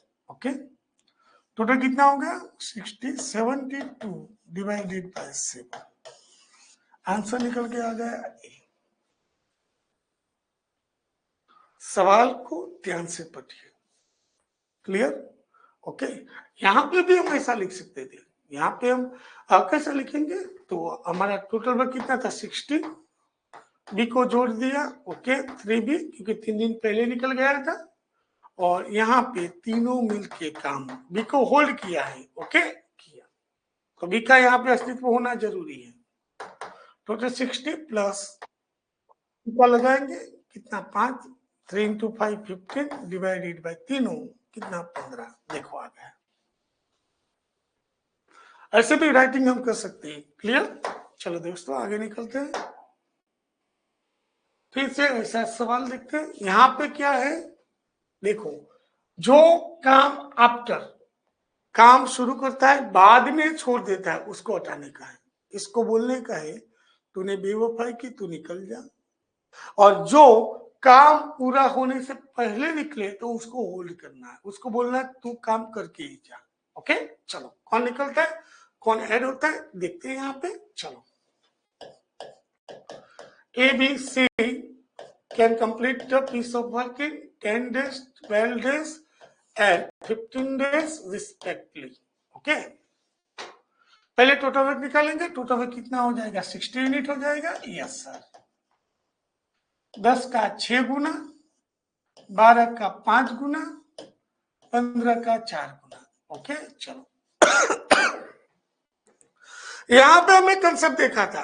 ओके, टोटल कितना हो गया 72 डिवाइडेड बाय 7, आंसर निकल के आ गया ए। सवाल को ध्यान से पढ़िए, क्लियर, ओके। यहाँ पे भी हम ऐसा लिख सकते थे, यहाँ पे हम कैसे लिखेंगे, तो हमारा टोटल वर्क कितना था 60, बी को जोड़ दिया, ओके 3b क्योंकि 3 दिन पहले निकल गया था, और यहाँ पे तीनों मिलके काम बी को होल्ड किया है, ओके किया, तो बी का यहाँ पे अस्तित्व होना जरूरी है। टोटल 60 प्लस क्या लगाएंगे, कितना 5, 3 इंटू 5 15 डिवाइडेड बाय तीनों कितना 15, देखो आ गया। ऐसे भी राइटिंग हम कर सकते हैं, क्लियर। चलो दोस्तों आगे निकलते हैं, फिर से ऐसा सवाल देखते हैं। यहाँ पे क्या है, देखो, जो काम आफ्टर काम शुरू करता है बाद में छोड़ देता है उसको हटाने का है, इसको बोलने का है तूने बेवफाई की, तू निकल जा। और जो काम पूरा होने से पहले निकले तो उसको होल्ड करना है, उसको बोलना है तू काम करके ही जा, ओके। चलो कौन निकलता है कौन ऐड होता है देखते हैं यहाँ पे। चलो, A, B, C can complete the piece of work in 10 days, 12 days and 15 days respectively, okay. पहले टोटल वर्क निकालेंगे, टोटल वर्क कितना हो जाएगा 60 यूनिट हो जाएगा, यस सर। 10 का 6 गुना, 12 का 5 गुना, 15 का 4 गुना, ओके। चलो यहां पे हमने कंसेप्ट देखा था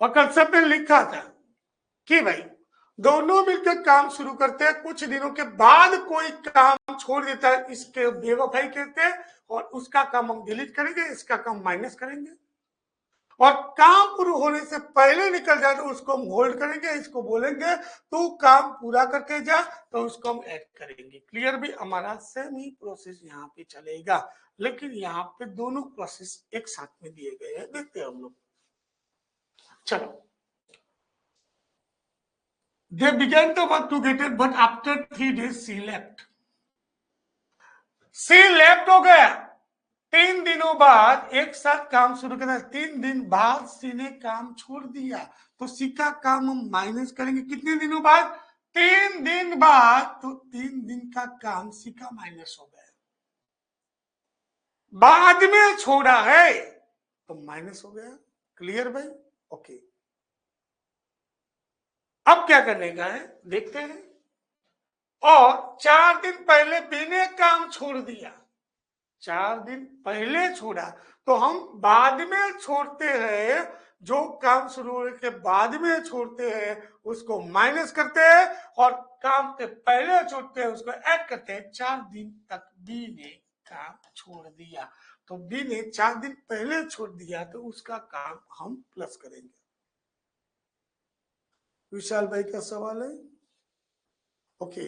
और कंसेप्ट में लिखा था कि भाई दोनों मिलकर काम शुरू करते हैं, कुछ दिनों के बाद कोई काम छोड़ देता है, इसके बेवफाई कहते हैं, और उसका काम हम डिलीट करेंगे, इसका काम माइनस करेंगे, और काम पूरा होने से पहले निकल जाए तो उसको हम होल्ड करेंगे, इसको बोलेंगे तू काम पूरा करके जा, तो उसको हम ऐड करेंगे। क्लियर, भी हमारा सेम ही प्रोसेस यहाँ पे चलेगा, लेकिन यहाँ पे दोनों प्रोसेस एक साथ में दिए गए हैं, देखते हैं हम लोग। चलो, they began the work together but after 3 days she left, she left हो गया, 3 दिनों बाद एक साथ काम शुरू करना, 3 दिन बाद सी ने काम छोड़ दिया, तो सी का काम हम माइनस करेंगे कितने दिनों बाद, 3 दिन बाद, तो 3 दिन का काम सी का माइनस हो गया, बाद में छोड़ा है तो माइनस हो गया। क्लियर भाई, ओके। अब क्या करने का है देखते हैं, और 4 दिन पहले बी ने काम छोड़ दिया, 4 दिन पहले छोड़ा, तो हम बाद में छोड़ते हैं, जो काम शुरू होने के बाद में छोड़ते हैं उसको माइनस करते हैं, और काम के पहले छोड़ते हैं उसको ऐड करते हैं। 4 दिन तक बी ने काम छोड़ दिया, तो बी ने 4 दिन पहले छोड़ दिया, तो उसका काम हम प्लस करेंगे। विशाल भाई का सवाल है, ओके।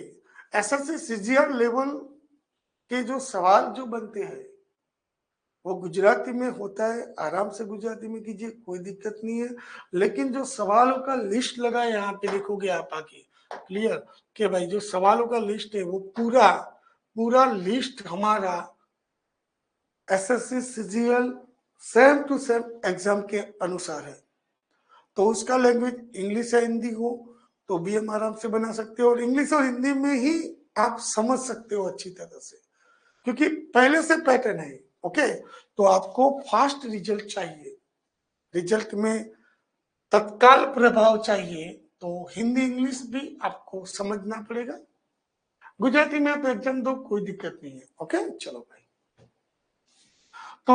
एसएससी सीजीएल लेवल के जो सवाल जो बनते हैं वो गुजराती में होता है, आराम से गुजराती में कीजिए, कोई दिक्कत नहीं है, लेकिन जो सवालों का लिस्ट लगा है यहाँ पे देखोगे आप आके, क्लियर, कि भाई जो सवालों का लिस्ट है वो पूरा लिस्ट हमारा SSC CGL same to same exam के अनुसार है, तो उसका लैंग्वेज इंग्लिश या हिंदी हो तो भी हम आराम से बना सकते हो, और इंग्लिश और हिंदी में ही आप समझ सकते हो अच्छी तरह से, क्योंकि पहले से पैटर्न है, ओके। तो आपको फास्ट रिजल्ट चाहिए, रिजल्ट में तत्काल प्रभाव चाहिए, तो हिंदी इंग्लिश भी आपको समझना पड़ेगा, गुजराती में आप एग्जाम दो कोई दिक्कत नहीं है, ओके। चलो भाई, तो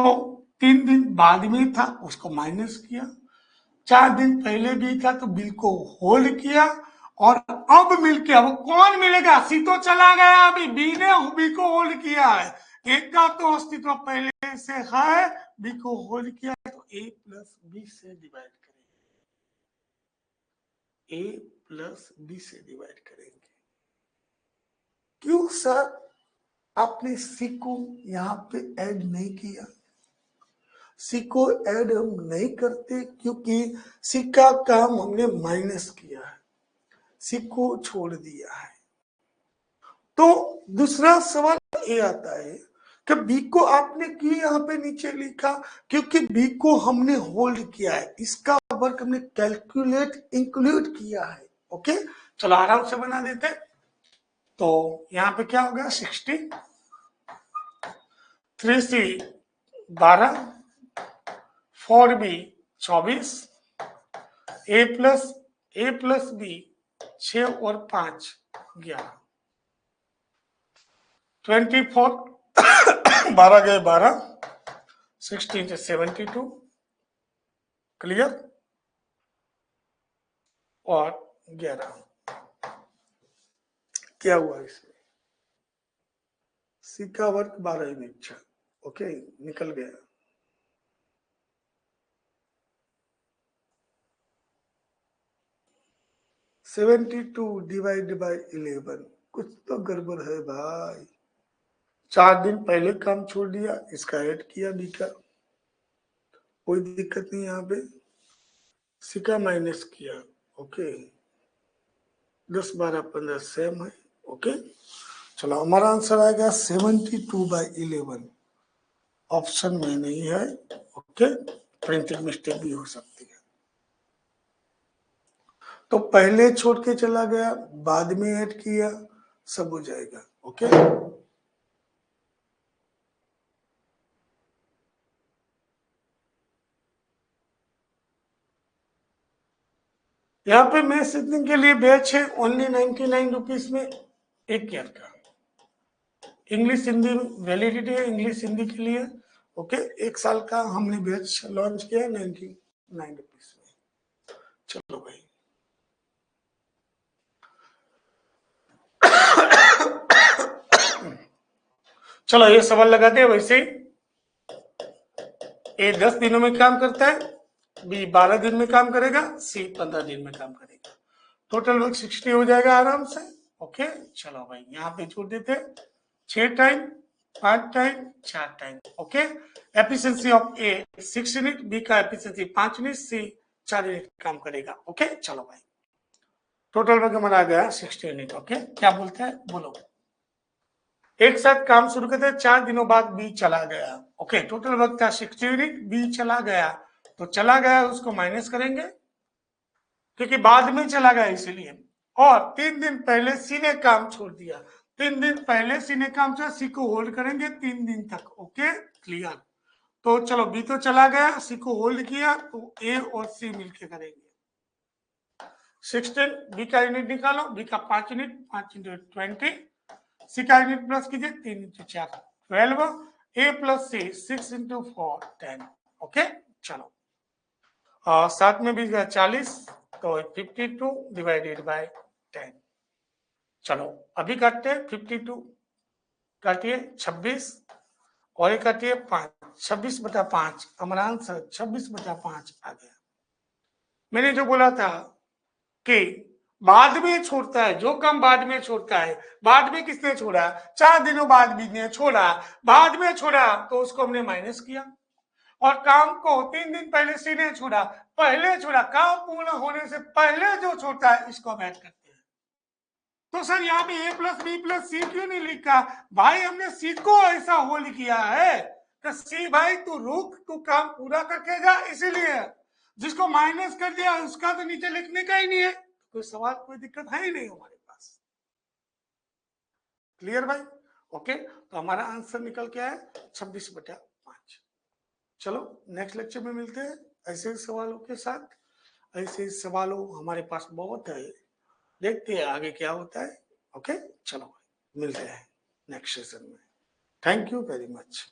3 दिन बाद में था उसको माइनस किया, 4 दिन पहले भी था तो बिल को होल्ड किया, और अब मिलके अब कौन मिलेगा, सी तो चला गया, अभी बी ने बी को होल्ड किया है, एक का तो अस्तित्व पहले से है, बी को होल्ड किया, तो ए प्लस बी से डिवाइड करेंगे, ए प्लस बी से डिवाइड करेंगे। क्यों सर आपने सी को यहाँ पे ऐड नहीं किया, सी को ऐड हम नहीं करते क्योंकि सी का काम हमने माइनस किया है, सी को छोड़ दिया है, तो दूसरा सवाल ये आता है कि बी को आपने क्यों यहाँ पे नीचे लिखा, क्योंकि बी को हमने होल्ड किया है, इसका वर्क हमने कैलकुलेट इंक्लूड किया है। ओके, चलो आराम से बना देते। तो यहाँ पे क्या होगा, 60, 3C 12, 4B 24, ए प्लस बी 6 और 5 11, 24 12 गए 12, 16 से 72, क्लियर, और 11 क्या हुआ इसमें, सी का वर्क 12 यूनिट। ओके, निकल गया। (72 डिवाइड बाई 11), कुछ तो गड़बड़ है भाई। 4 दिन पहले काम छोड़ दिया, इसका ऐड किया बी का, कोई दिक्कत नहीं। यहाँ पे सी का माइनस किया। ओके, 10 12 15 सेम है। ओके, चलो हमारा आंसर आएगा 72/11, ऑप्शन में नहीं है। ओके, प्रिंटिंग मिस्टेक भी हो सकती है। तो पहले छोड़ के चला गया, बाद में ऐड किया, सब हो जाएगा। ओके, यहाँ पे मैथ सीखने के लिए बैच है ओनली 99 रुपीज में, 1 ईयर का। इंग्लिश हिंदी वैलिडिटी है, इंग्लिश हिंदी के लिए। ओके, 1 साल का हमने बैच लॉन्च किया 99 रुपीज में। चलो भाई, चलो ये सवाल लगाते हैं। वैसे ए 10 दिनों में काम करता है, बी 12 दिन में काम करेगा, सी 15 दिन में काम करेगा। टोटल वर्क 60 हो जाएगा आराम से। ओके, चलो भाई यहाँ पे छोड़ देते, 6 time, 5 time, 4 time. Okay, efficiency of A 6 unit, B का एफिशिएंसी 5 यूनिट, सी 4 यूनिट काम करेगा। ओके, चलो भाई टोटल वर्क हमारा आ गया 60 यूनिट। ओके, क्या बोलते हैं बोलो। एक साथ काम शुरू करते 4 दिनों बाद बी चला गया। ओके, टोटल वर्क था 60 यूनिट, बी चला गया, तो चला गया उसको माइनस करेंगे क्योंकि बाद में चला गया इसलिए। और 3 दिन पहले सी ने काम छोड़ दिया, 3 दिन पहले सी ने काम छोड़ा, सी को होल्ड करेंगे 3 दिन तक। Okay, clear. तो चलो बी तो चला गया, सी को होल्ड किया, तो ए और सी मिलके करेंगे। 16 बी का यूनिट निकालो, बी का 5 यूनिट, 5 × 20, सी का यूनिट प्लस कीजिए, 3 × 4 12, ए प्लस सी 6 × 4 10। ओके, चलो साथ में भी 40, तो 52 डिवाइडेड बाय 10। चलो अभी काटते हैं, 52 काटिए 26 और ये काटिए 5, 26/5 हमारा आंसर 26/5 आ गया। मैंने जो बोला था कि बाद में छोड़ता है, जो काम बाद में छोड़ता है, बाद में किसने छोड़ा, 4 दिनों बाद भी ने छोड़ा, बाद में छोड़ा तो उसको हमने माइनस किया। और काम को 3 दिन पहले सी ने छोड़ा, पहले छोड़ा, काम पूर्ण होने से पहले जो छोड़ता है इसको हम ऐड करते हैं। तो सर यहाँ पे ए प्लस बी प्लस सी क्यों नहीं लिखा भाई, हमने सी को ऐसा होल्ड किया है कि सी भाई तू रुक, तू काम पूरा करके जा, इसीलिए जिसको माइनस कर दिया उसका तो नीचे लिखने का ही नहीं है, कोई सवाल कोई दिक्कत है ही नहीं हमारे पास। क्लियर भाई। ओके, तो हमारा आंसर निकल के आया 26/5। चलो नेक्स्ट लेक्चर में मिलते हैं ऐसे ही सवालों के साथ। ऐसे ही सवालों हमारे पास बहुत है, देखते हैं आगे क्या होता है। ओके, चलो मिलते हैं नेक्स्ट सेशन में। Thank you very much.